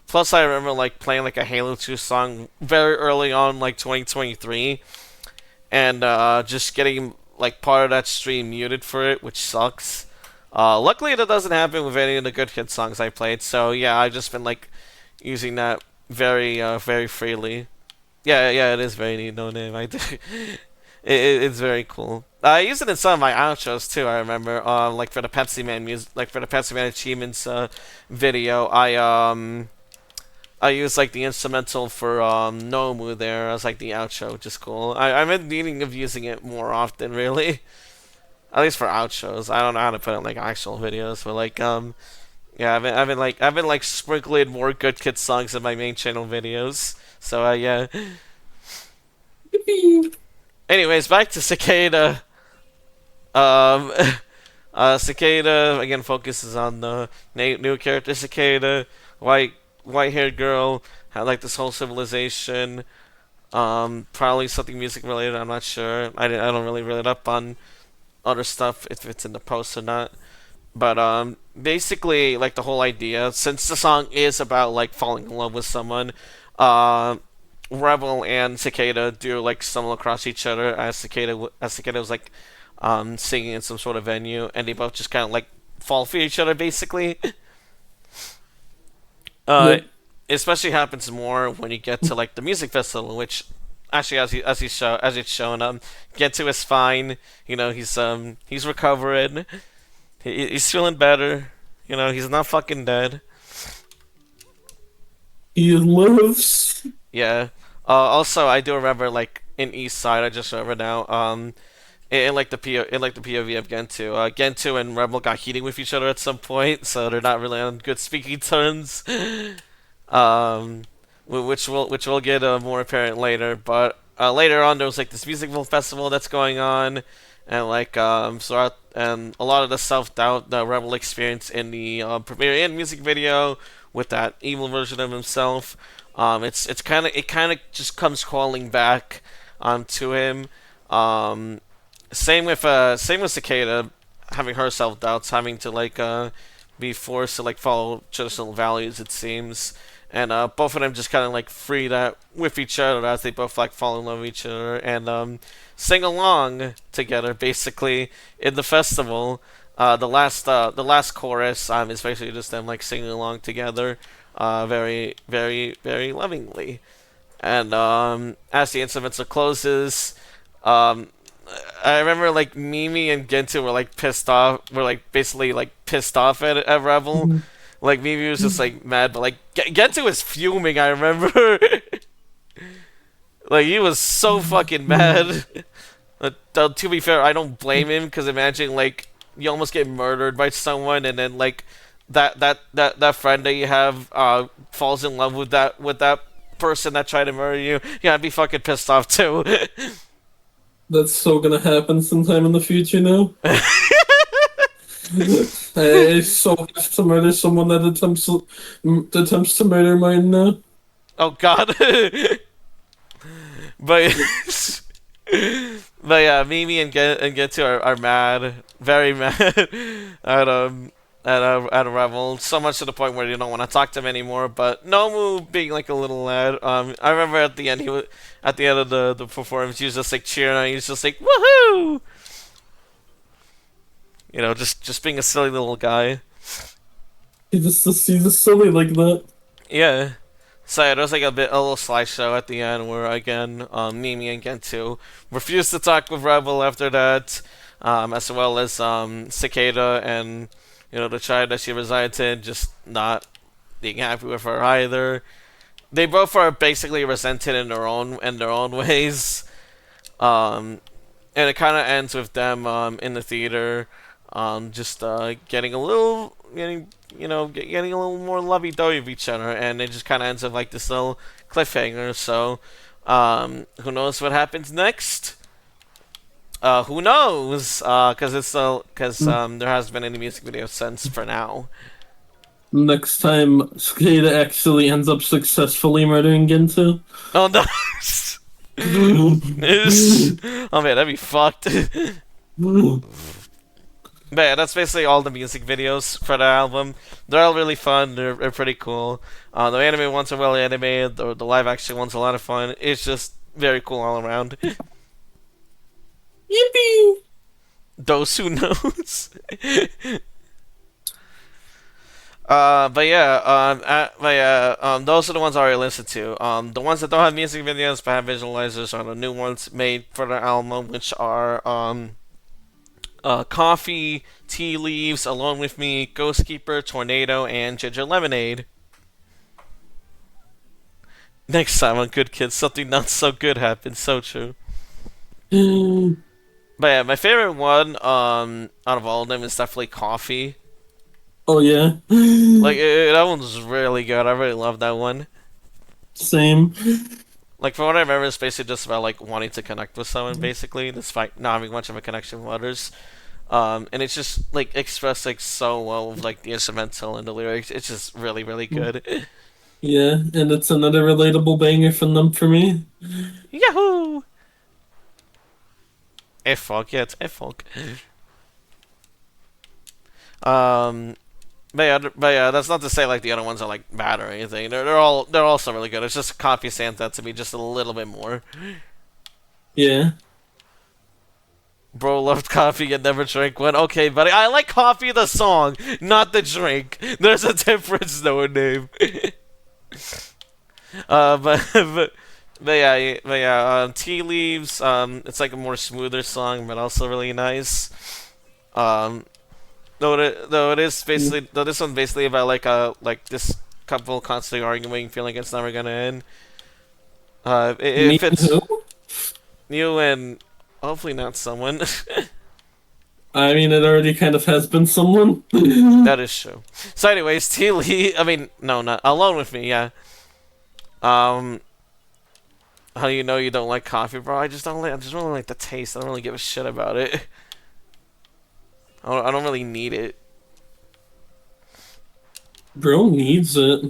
Plus, I remember like playing like a Halo 2 song very early on, like 2023, and just getting like part of that stream muted for it, which sucks. Luckily, that doesn't happen with any of the Good Kid songs I played. So yeah, I've just been like using that very freely. Yeah, yeah, it is very neat. No name. I do. It's very cool. I use it in some of my outros too. I remember, like for the Pepsi Man music, like for the Pepsi Man achievements video. I use like the instrumental for Nomu there as like the outro, which is cool. I've been needing of using it more often, really. At least for outros. I don't know how to put it in like actual videos, but like yeah, I've been like sprinkling more Good Kid songs in my main channel videos. So yeah. Anyways, back to Cicada. Um, Cicada again focuses on the new character Cicada, white white haired girl, had like this whole civilization. Probably something music related. I'm not sure. I don't really read it up on other stuff if it's in the post or not. But basically like the whole idea, since the song is about like falling in love with someone, uh, Rebel and Cicada do like stumble across each other as Cicada was like singing in some sort of venue, and they both just kind of like fall for each other basically. Uh, Yep. Especially happens more when you get to like the music festival, which actually as it's shown Gento is fine. You know he's recovering. He's feeling better. You know he's not fucking dead. He lives. Yeah. Also, I do remember like in East Side. I just remember now. In like the POV of Gento, Gento and Rebel got heating with each other at some point, so they're not really on good speaking terms. um, which will get more apparent later. But later on, there was like this musical festival that's going on, and like and a lot of the self doubt that Rebel experienced in the premiere and music video with that evil version of himself. It kind of just comes crawling back to him. Um, same with Cicada having her self doubts, having to like be forced to like follow traditional values. It seems, and both of them just kind of like free that with each other as they both like fall in love with each other and sing along together. Basically, in the festival, the last chorus is basically just them like singing along together, very lovingly. And as the instrumental closes, um, I remember like Mimi and Gento were like pissed off. Were like basically like pissed off at Rebel. Like Mimi was just like mad, but like Gento was fuming. I remember, like he was so fucking mad. To be fair, I don't blame him because imagine like you almost get murdered by someone, and then like that friend that you have falls in love with that person that tried to murder you. Yeah, I'd be fucking pissed off too. That's so gonna happen sometime in the future now. I so have to murder someone that attempts to murder mine now. Oh God. But but yeah, Mimi and Getsu are mad, very mad at at a Rebel, so much to the point where you don't want to talk to him anymore. But Nomu being like a little lad, I remember at the end at the end of the performance he was just like cheering, and he was just like woohoo. You know, just being a silly little guy. He's just silly like that. Yeah. So yeah, there's like a little slideshow at the end where again, Mimi and Gentoo refuse to talk with Rebel after that, as well as Cicada and the tribe that she resides in, just not being happy with her either. They both are basically resented in their own ways. Um, and it kind of ends with them in the theater, just getting a little more lovey-dovey with each other, and it just kind of ends with like this little cliffhanger. So, who knows what happens next? Who knows? Because there hasn't been any music video since for now. Next time, Skada actually ends up successfully murdering Gintu. Oh no! Oh man, that'd be fucked. But yeah, that's basically all the music videos for the album. They're all really fun. They're pretty cool. The anime ones are well animated. The live action ones are a lot of fun. It's just very cool all around. Yippee! Those who knows. Those are the ones I already listened to. The ones that don't have music videos but have visualizers are the new ones made for the album, which are Coffee, Tea Leaves, Alone with Me, Ghost Keeper, Tornado, and Ginger Lemonade. Next time on Good Kids, something not so good happens. So true. But yeah, my favorite one out of all of them is definitely Coffee. Oh yeah. Like that one's really good. I really love that one. Same. Like from what I remember, it's basically just about like wanting to connect with someone, basically, despite not having much of a connection with others. And it's just like expressed like so well with like the instrumental and the lyrics. It's just really, really good. Yeah, and it's another relatable banger from them for me. Yahoo! F-Funk, yeah, it's F-Funk. Um, but yeah, that's not to say like the other ones are like bad or anything. They're also really good. It's just Coffee stands out to me just a little bit more. Yeah. Bro loved coffee and never drank one. Okay, buddy, I like Coffee the song, not the drink. There's a difference, though, in name. uh, but, but Tea Leaves. It's like a more smoother song, but also really nice. Um, though this one's basically about like this couple constantly arguing, feeling it's never gonna end. It Me fits too. you and hopefully not someone. I mean, it already kind of has been someone. That is true. So, anyways, T. Lee. I mean, no, not Alone with Me. Yeah. Um, how do you know you don't like coffee, bro? I just don't like. I just really like the taste. I don't really give a shit about it. I don't really need it. Bro needs it.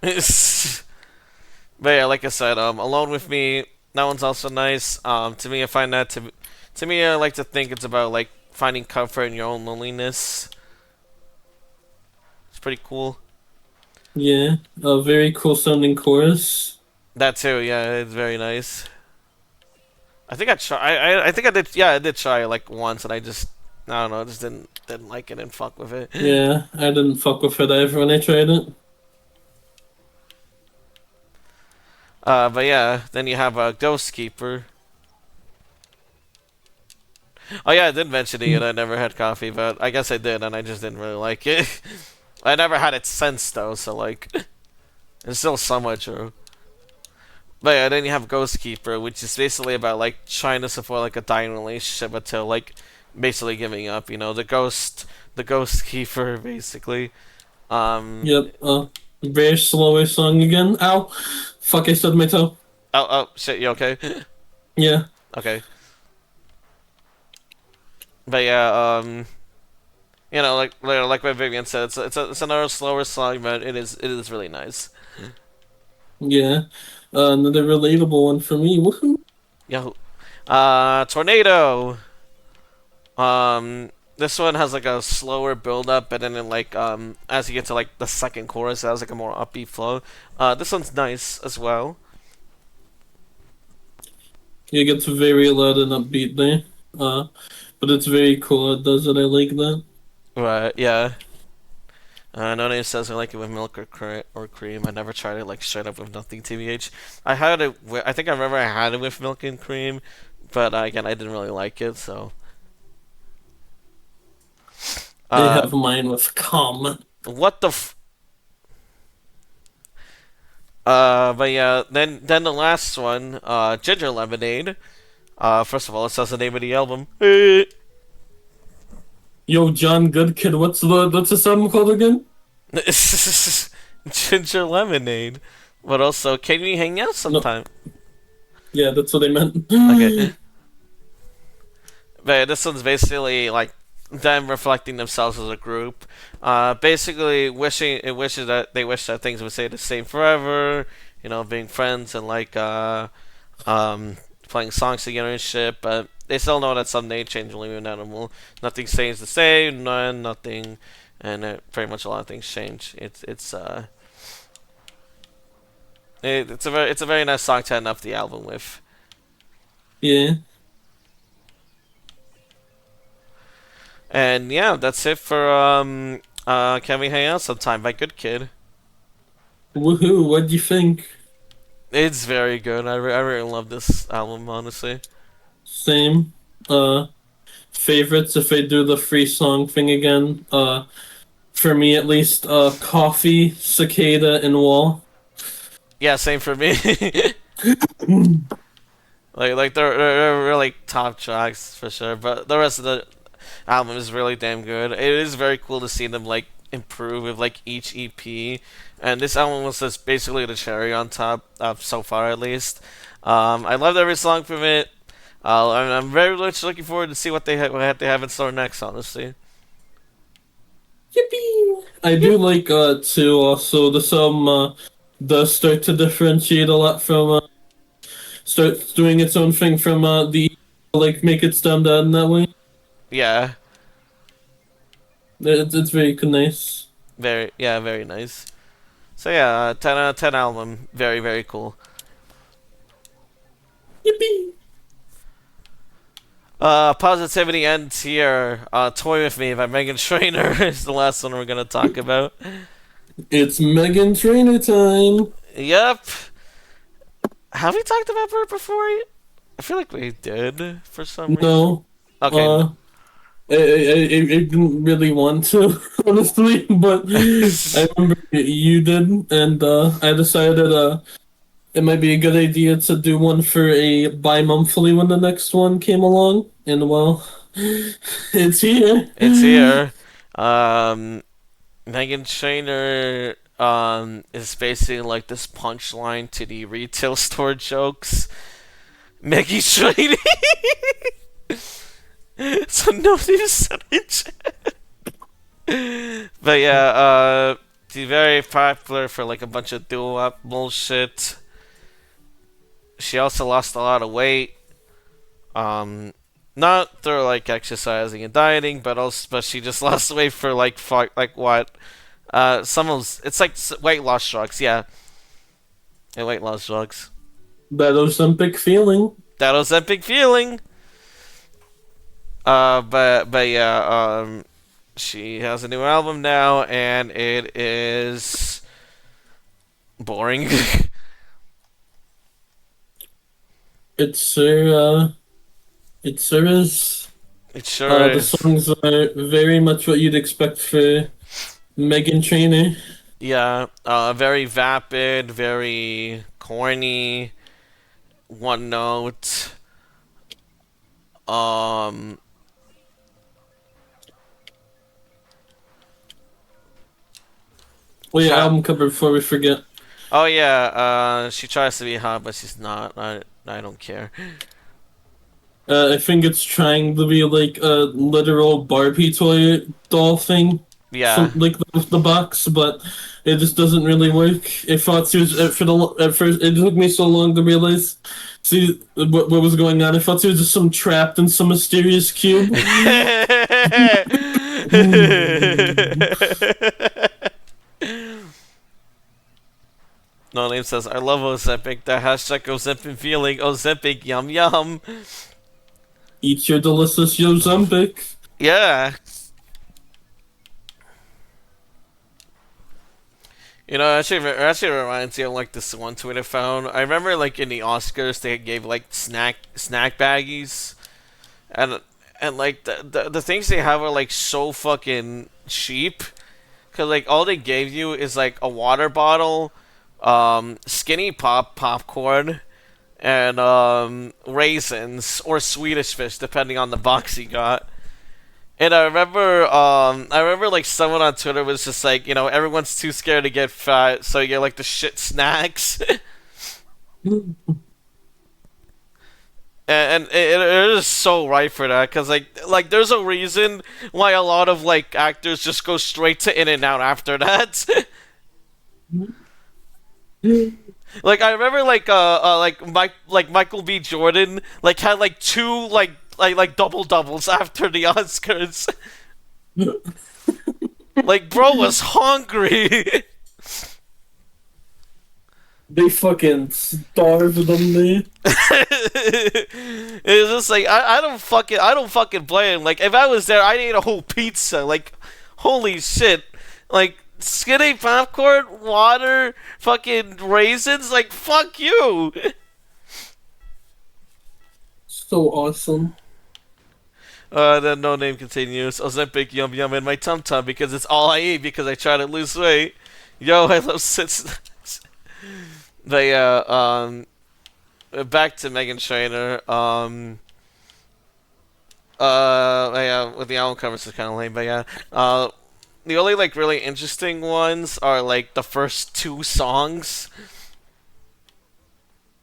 But yeah, like I said, Alone with Me. That one's also nice. To me, I find that to me, I like to think it's about like finding comfort in your own loneliness. It's pretty cool. Yeah, a very cool sounding chorus. That too, yeah, it's very nice. I think I try. I think I did. Yeah, I did try it like once, and I don't know, I just didn't like it and fuck with it. Yeah, I didn't fuck with it either when I tried it. But yeah, then you have a Ghost Keeper. Oh yeah, I did mention to you that I never had coffee, but I guess I did, and I just didn't really like it. I never had it since though, so like, it's still somewhat true. But yeah, then you have Ghost Keeper, which is basically about like trying to support like a dying relationship until like basically giving up. You know, the Ghost Keeper, basically. Um. Yep, very slow song again. Ow! Fuck, I stubbed my toe. Oh shit. You okay? Yeah. Okay. But yeah. Like what Vivian said, it's another slower song, but it is really nice. Yeah. Another relatable one for me. Woohoo! Yahoo. Tornado. This one has like a slower build up, but then as you get to like the second chorus, it has like a more upbeat flow. This one's nice as well. It gets very loud and upbeat there. but it's very cool. It does it. I like that. Right, yeah. No name says I like it with milk or cream. I never tried it like straight up with nothing. TBH. I had it. I think I remember I had it with milk and cream, but again, I didn't really like it. So, I uh, have mine with cum. what the? But yeah, then the last one, Ginger Lemonade. First of all, it says the name of the album. Yo, John Goodkid, what's the song called again? Ginger Lemonade. But also, can we hang out No, sometime? yeah, that's what I meant. Okay. But this one's basically like them reflecting themselves as a group. Basically, it wishes that they wish that things would stay the same forever. You know, being friends and like playing songs together and shit. But they still know that someday change will leave an animal. Nothing stays the same. Nothing, and pretty much a lot of things change. It's a very nice song to end up the album with. Yeah. And yeah, that's it for Can We Hang Out Sometime by Good Kid. Woohoo, what'd you think? It's very good. I really love this album, honestly. Same. Favorites if I do the free song thing again. For me at least, Coffee, Cicada, and Wall. Yeah, same for me. Like they're really top tracks for sure, but the rest of the album is really damn good. It is very cool to see them like improve with like each EP, and this album was just basically the cherry on top, so far at least. I loved every song from it. I'm very much looking forward to see what they have in store next. Honestly, Yippee! I yep. do like too also the song does start to differentiate a lot from starts doing its own thing from the like make it stand out in that way. Yeah, It's very nice. very nice. So yeah, 10 out of 10 album, very cool. Yippee! Positivity ends here. Toy with Me by Megan Trainor is the last one we're gonna talk about. It's Megan Trainor time. Yep. Have we talked about her before? I feel like we did for some reason. No, Okay. uh, I didn't really want to, honestly, but I remember you did, and I decided it might be a good idea to do one for a bi-monthly when the next one came along, and well, it's here. It's here. Um, Megan Trainor is basically like this punchline to the retail store jokes. Maggie Trainor. So no news said it. But yeah, she's very popular for like a bunch of doo-wop bullshit. She also lost a lot of weight. Not through like exercising and dieting, but she just lost weight for like like what? It's like weight loss drugs, yeah. Yeah, weight loss drugs. That Ozempic feeling. That Ozempic feeling. But yeah, she has a new album now, and it is boring. It's her. It sure is. It sure The is. songs are very much what you'd expect for Megan Trainor. Yeah, very vapid, very corny, one note. Um, Oh yeah, Chat. album cover before we forget. Oh yeah, she tries to be hot, but she's not. I don't care. I think it's trying to be like a literal Barbie toy doll thing, Yeah. some like the box, but it just doesn't really work. I thought she was at first. It took me so long to realize see what was going on. I thought she was just some trapped in some mysterious cube. No name says I love Ozempic. The hashtag Ozempic feeling. Ozempic yum yum. Eat your delicious Yozembic. Yeah. Actually reminds me of like this one tweet I found. I remember like in the Oscars they gave like snack baggies, and like the things they have are like so fucking cheap. Cause like all they gave you is like a water bottle, skinny popcorn, and raisins or Swedish fish depending on the box you got. And I remember like someone on Twitter was just like, everyone's too scared to get fat, so you get like the shit snacks. And it is so right for that, because like there's a reason why a lot of like actors just go straight to In and Out after that. Like I remember like Michael B. Jordan like had like two like double doubles after the Oscars. Like bro was hungry. They fucking starved them there. It's just like I don't fucking blame him. Like if I was there, I'd eat a whole pizza. Like holy shit. Like skinny popcorn, water, fucking raisins. Like fuck you. So awesome. Then no name continues. Ozempic yum yum in my tum tum because it's all I eat because I try to lose weight. Yo, I love sit snacks. But yeah, back to Megan Trainor. Yeah, with the album covers is kind of lame, but yeah. The only like really interesting ones are like the first two songs.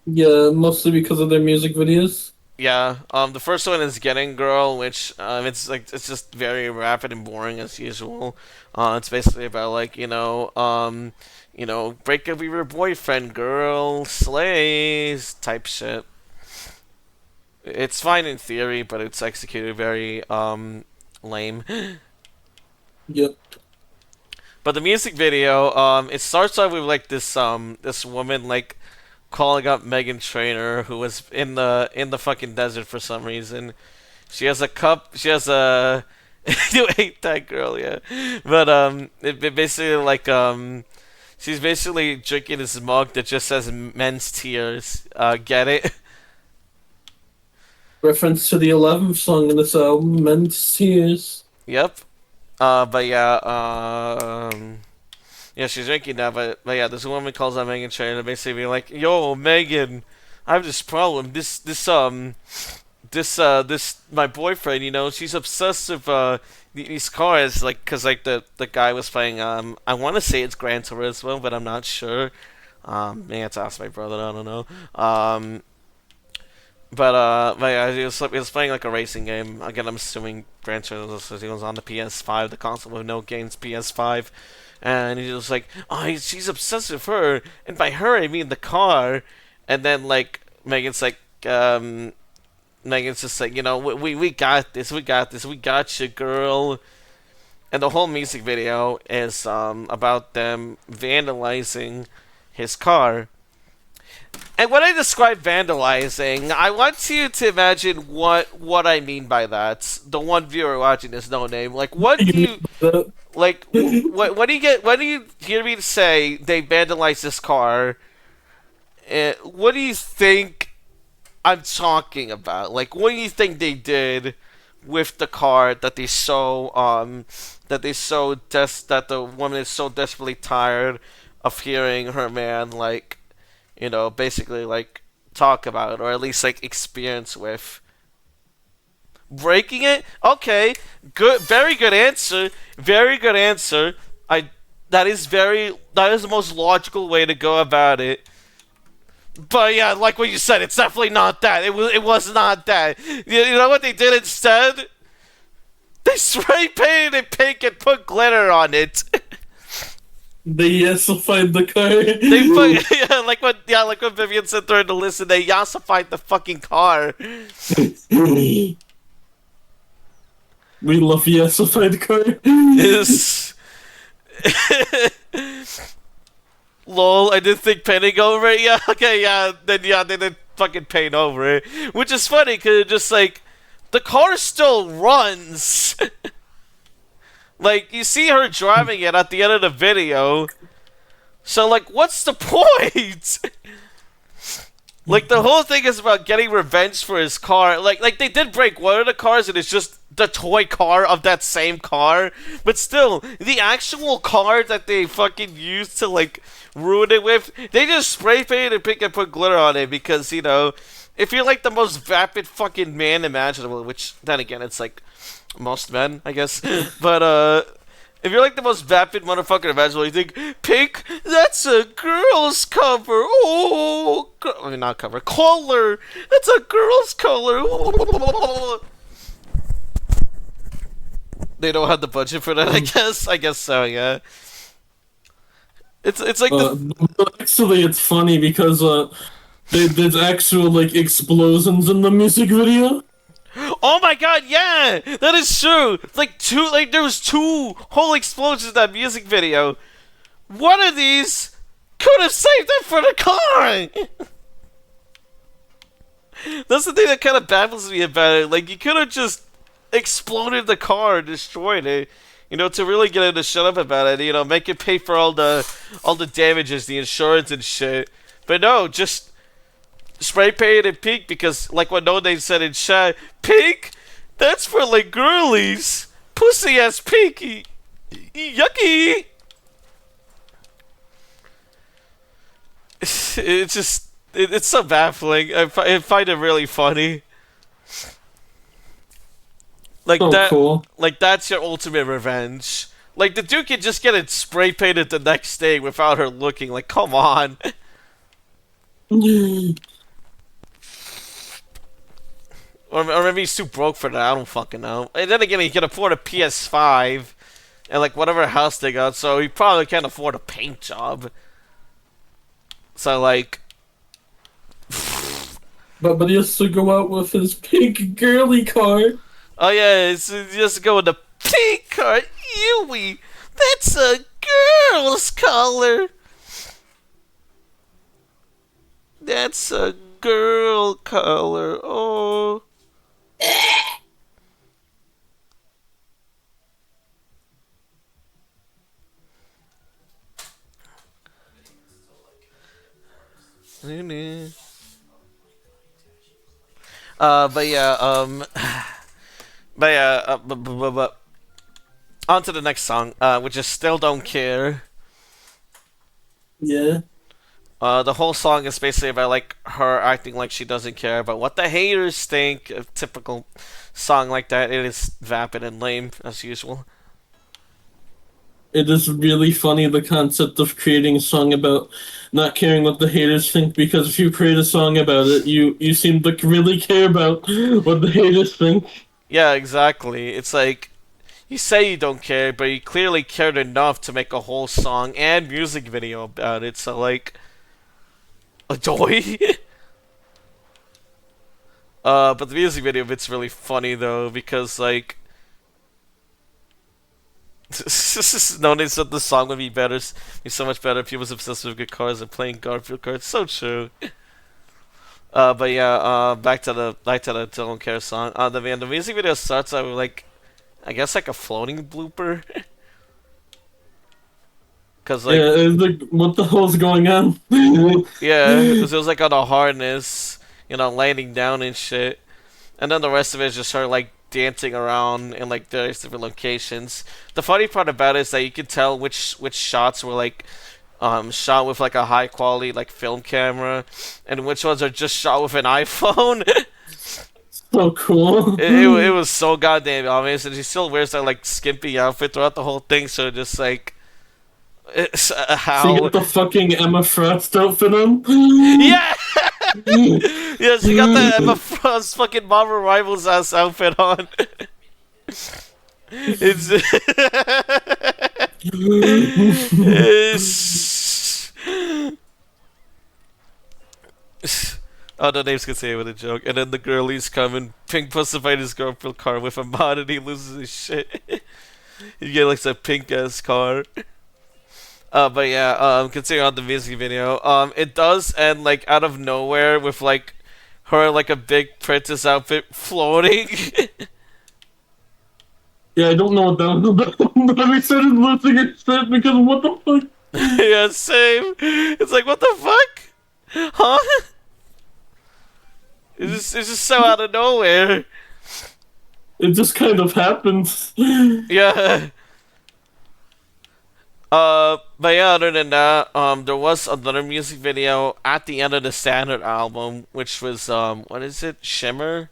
Yeah, mostly because of their music videos. Yeah, the first one is "Getting Girl," which it's just very rapid and boring as usual. It's basically about like break up with your boyfriend, girl, slays type shit. It's fine in theory, but it's executed very lame. Yep. But the music video, it starts off with like this woman like calling up Megan Trainor, who was in the fucking desert for some reason. She has a cup. She has a. You hate that girl, yeah. But it basically like she's basically drinking this mug that just says "men's tears." Get it? Reference to the 11th song in this album, Men's Tears. Yep. But yeah. Yeah, she's drinking that, but yeah, this woman calls out Megan Trainor, basically being like, "Yo, Megan, I have this problem. This my boyfriend, she's obsessed with these cars, like, cause like the guy was playing I want to say it's Gran Turismo, but I'm not sure. Maybe I have to ask my brother. I don't know. But yeah, he was playing like a racing game. Again, I'm assuming Gran Turismo, so he was on the PS5, the console with no games, PS5. And he was like, "Oh, she's obsessed with her," and by her I mean the car. And then like Megan's just like, we got this, we got you, girl. And the whole music video is about them vandalizing his car. And when I describe vandalizing, I want you to imagine what I mean by that. The one viewer watching this, no name. Like, what do you like? What do you get? When do you hear me say they vandalized this car? What do you think I'm talking about? Like, what do you think they did with the car that that the woman is so desperately tired of hearing her man like, basically like talk about, or at least like experience with breaking it? Okay, good, very good answer, very good answer. That is the most logical way to go about it. But yeah, like what you said, it's definitely not that. It was not that. You know what they did instead? They spray painted it pink and put glitter on it. They yassified the car. Like what Vivian said during the listen, they yassified the fucking car. We love yassified car. Is lol, I didn't think painting over it. Yeah, okay, yeah, then yeah, they didn't fucking paint over it. Which is funny, because just like the car still runs. Like, you see her driving it at the end of the video. So, like, what's the point? Like, the whole thing is about getting revenge for his car. Like they did break one of the cars, and it's just the toy car of that same car. But still, the actual car that they fucking used to, like, ruin it with, they just spray painted and pick and put glitter on it because, you know, if you're, like, the most vapid fucking man imaginable, which, then again, it's, like, most men, I guess. But, if you're like the most vapid motherfucker imaginable, you think, pink, that's a girl's cover. Oh, I mean, not cover, color. That's a girl's color. They don't have the budget for that, I guess. I guess so, yeah. It's like Actually, it's funny because there's actual like explosions in the music video. oh my god, yeah, that is true. There was two whole explosions in that music video. One of these could have saved it for the car. That's the thing that kind of baffles me about it. Like, you could have just exploded the car, destroyed it, you know, to really get it to shut up about it. You know, make it pay for all the damages, the insurance and shit. But no, just spray painted pink because, like what No Name said in chat, pink? That's for, like, girlies. Pussy ass pinky. Yucky. It's just, it's so baffling. I find it really funny. Like that, cool. like that's your ultimate revenge. Like, the dude can just get it spray painted the next day without her looking. Like, come on. Or maybe he's too broke for that. I don't fucking know. And then again, he can afford a PS5 and, like, whatever house they got, so he probably can't afford a paint job. So, like, but he has to go out with his pink girly car. oh yeah, it's just go with the pink car. Ewy, that's a girl's color. That's a girl color. Oh. But yeah, but on to the next song, which is Still Don't Care. Yeah. The whole song is basically about, like, her acting like she doesn't care about what the haters think. A typical song like that. It is vapid and lame, as usual. It is really funny, the concept of creating a song about not caring what the haters think, because if you create a song about it, you seem to really care about what the haters think. Yeah, exactly. It's like, you say you don't care, but you clearly cared enough to make a whole song and music video about it, so, like, adoy. But the music video of it's really funny, though, because, like, no, they said the song would be better, be so much better if he was obsessed with good cars and playing Garfield cards. So true. But yeah, back to the Don't Care song. The music video starts out with, like, I guess, like, a floating blooper. Cause, like, Yeah, it's like, what the hell's going on? yeah, cause it was, like, on a harness, you know, landing down and shit. And then the rest of it is just her, like, dancing around in, like, various different locations. The funny part about it is that you can tell which shots were, like, shot with, like, a high quality, like, film camera, and which ones are just shot with an iPhone. So cool. It was so goddamn obvious, and she still wears that, like, skimpy outfit throughout the whole thing, so just, like, it's, how... She got the fucking Emma Frost outfit on? Yeah! Yeah, she got the Emma Frost fucking Marvel Rivals ass outfit on. It's... Oh, no names can say it with a joke. And then the girlies come and pink pussified his Garfield car with a mod and he loses his shit. You get, like, a pink ass car. But yeah, continuing on the music video, it does end, like, out of nowhere with, like, her like a big princess outfit floating. Yeah, I don't know what that was about, but I started losing it because what the fuck? Yeah, same. It's like what the fuck? Huh? It's just so out of nowhere. It just kind of happens. Yeah. But yeah, other than that, there was another music video at the end of the standard album, which was what is it, Shimmer?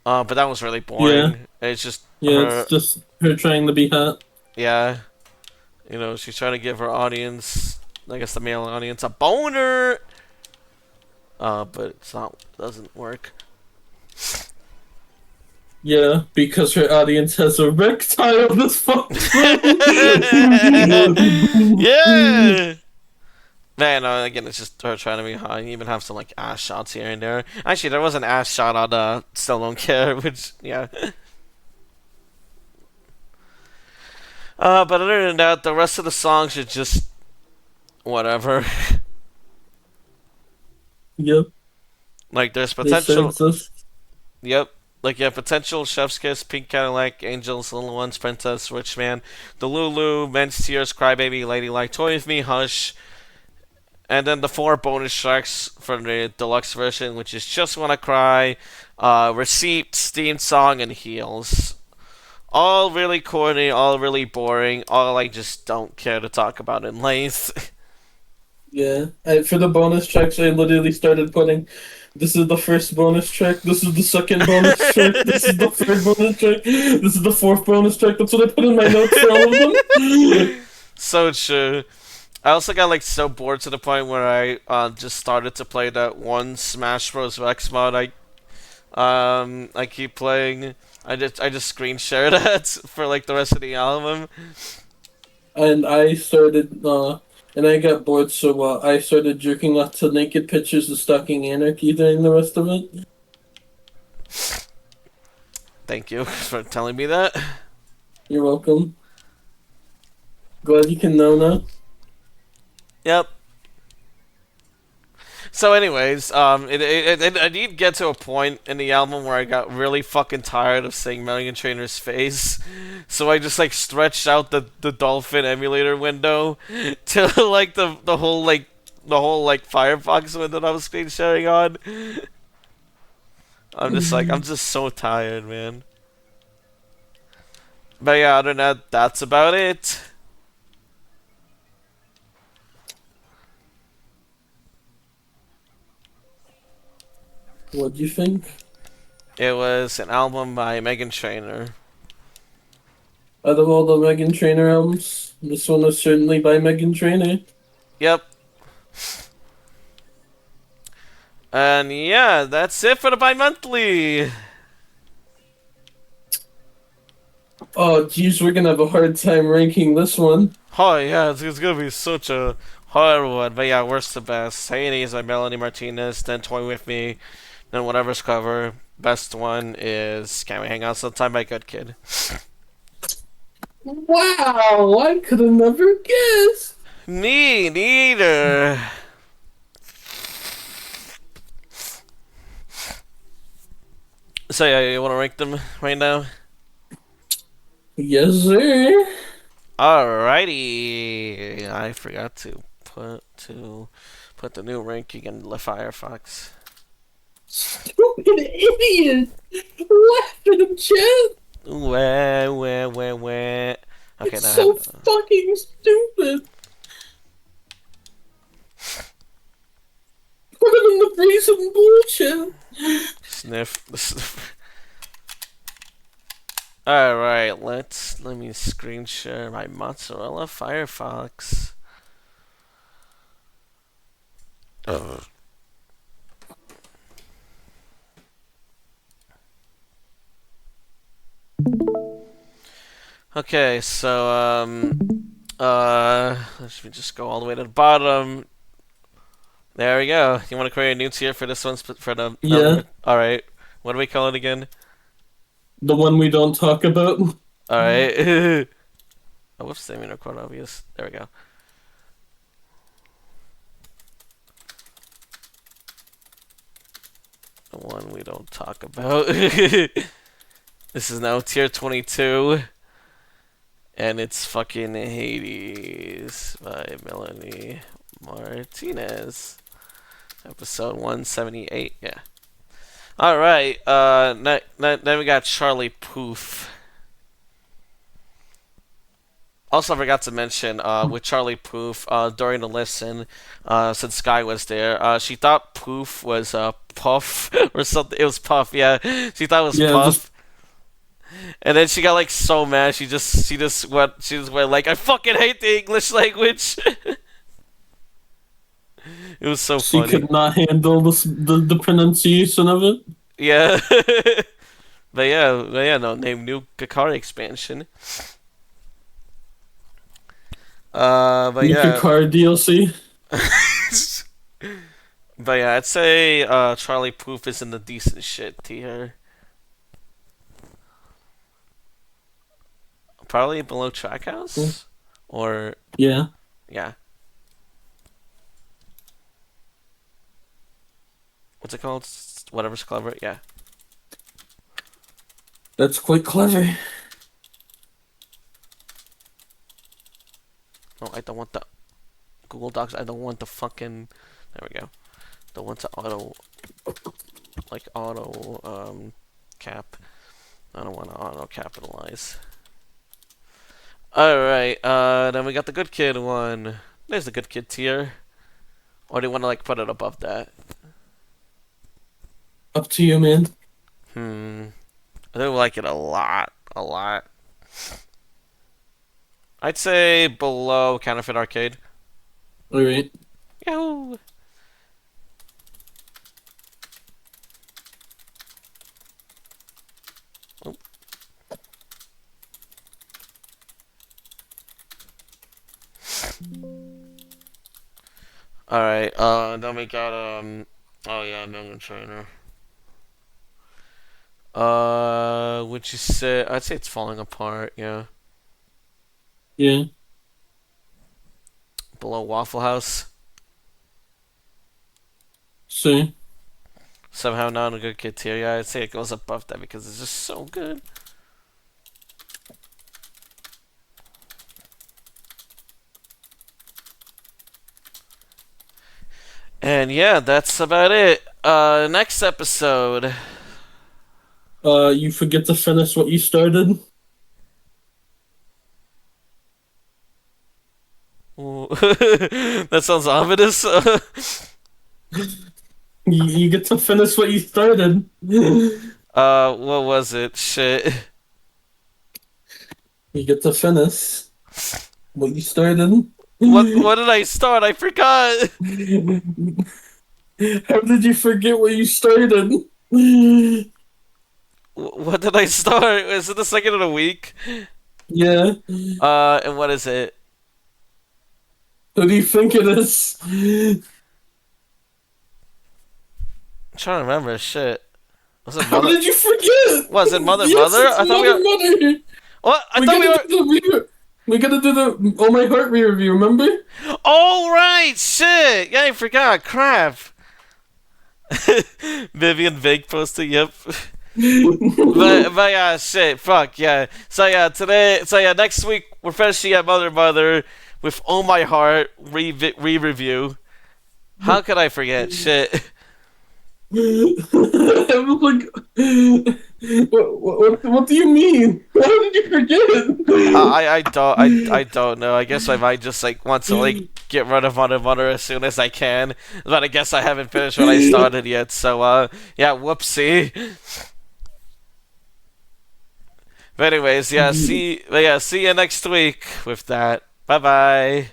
But that was really Yeah, boring. It's just yeah, it's her, just her trying to be hot. yeah. You know, she's trying to give her audience, I guess the male audience, a boner. But it's not, doesn't work. Yeah, because her audience has a erectile this function. Yeah. Man, again, it's just her trying to be hot. You even have some like ass shots here and there. Actually, there was an ass shot on "Still Don't Care," which yeah. But other than that, the rest of the songs are just whatever. Yep, Like there's they still potential. exist. Yep. Like yeah, potential, Chef's Kiss, Pink Cadillac, Angels, Little Ones, Princess, Rich Man, The Lulu, Men's Tears, Crybaby, Ladylike, Toy with Me, Hush, and then the four bonus tracks from the deluxe version, which is Just Wanna Cry, Receipt, Steam Song, and Heels. All really corny, all really boring, all I just don't care to talk about in length. Yeah, for the bonus tracks, I literally started putting. This is the first bonus track. This is the second bonus track. This is the third bonus track. This is the fourth bonus track. That's what I put in my notes for all of them. So true. I also got like so bored to the point where I just started to play that one Smash Bros. Rex mod I keep playing. I just screen share that for like the rest of the album. And I started, and I got bored, so I started jerking off to naked pictures of Stalking Anarchy during the rest of it. Thank you for telling me that. You're welcome. Glad you can know now. Yep. So, anyways, I did get to a point in the album where I got really fucking tired of seeing Million Trainer's face, so I just like stretched out the dolphin emulator window to like the whole Firefox window that I was screen sharing on. I'm just so tired, man. But yeah, other than that, that's about it. What'd you think? It was an album by Megan Trainor. Out of all the Megan Trainor albums, this one was certainly by Megan Trainor. Yep. And yeah, that's it for the bi-monthly. Oh, geez, we're gonna have a hard time ranking this one. Oh yeah, it's gonna be such a hard one. But yeah, worst to best. Hades by Melanie Martinez, then Toy With Me, then Whatever's Cover. Best one is Can We Hang Out Sometime by Good Kid. Wow, I could have never guessed. Me neither. So yeah, you wanna rank them right now? Yes, sir. Alrighty. I forgot to put the new ranking in the Firefox. Stupid idiot. Laugh at him, Chad. Wah. Okay, It's now I so have fucking stupid. Put him in the freezing bullshit. sniff. Alright, let me screen share my mozzarella Firefox. Ugh. Okay, so let me just go all the way to the bottom. There we go. You want to create a new tier for this one for the Yeah, all right. What do we call it again? the one we don't talk about. All right. Oh, whoops! Didn't mean to record obvious. There we go. The one we don't talk about. This is now tier 22. And it's fucking Hades by Melanie Martinez. Episode 178, yeah. Alright, then we got Charlie Poof. Also, I forgot to mention, with Charlie Poof, during the listen, since Sky was there, she thought Poof was, Puff, or something. It was Puff, yeah. She thought it was Yeah, Puff. And then she got, like, so mad, she just went, like, I fucking hate the English language. It was so she funny. could not handle the pronunciation of it. Yeah. But yeah, no, name new Kakari expansion. But New yeah. Kart DLC. But yeah, I'd say Charlie Poof is in the decent shit tier. Probably below Trackhouse? Or, Yeah. yeah. What's it called? Whatever's clever, yeah. That's quite clever. No, I don't want the Google Docs. I don't want the fucking. There we go. Don't want to auto cap. I don't want to auto capitalize. Alright, then we got the good kid one. There's the good kid tier. Or do you want to like put it above that? Up to you, man. I do like it a lot. A lot. I'd say below Counterfeit Arcade. Alright. Yahoo! Oh. Alright, then we got, oh yeah, Million Trainer. Would you say, I'd say it's falling apart, yeah. Yeah. Below Waffle House. See. Somehow not a good kid tier, yeah, I'd say it goes above that because it's just so good. And yeah, that's about it. Next episode. You forget to finish what you started. That sounds ominous. You get to finish what you started. What was it? Shit. You get to finish what you started. What did I start? I forgot. How did you forget what you started? What did I start? Is it the second of the week? Yeah. And what is it? Who do you think it is? I'm trying to remember. Shit. Was it How Mother? did you forget? Was it Mother? Yes, Mother? it's I thought we were. Mother. What? I We thought we gotta were. do the we gotta do the Oh My Heart re-review, remember? Oh right, shit. Yeah, I forgot. Crap. Vivian Vig posted. Yep. But yeah, shit. Fuck yeah. So yeah, next week we're finishing at Mother with Oh My Heart re-review. How could I forget? Shit. I was like, what do you mean? Why did you forget? I don't know. I guess I might just like want to like get rid of Mother as soon as I can. But I guess I haven't finished what I started yet. So yeah, whoopsie. But anyways, see you next week with that. Bye bye.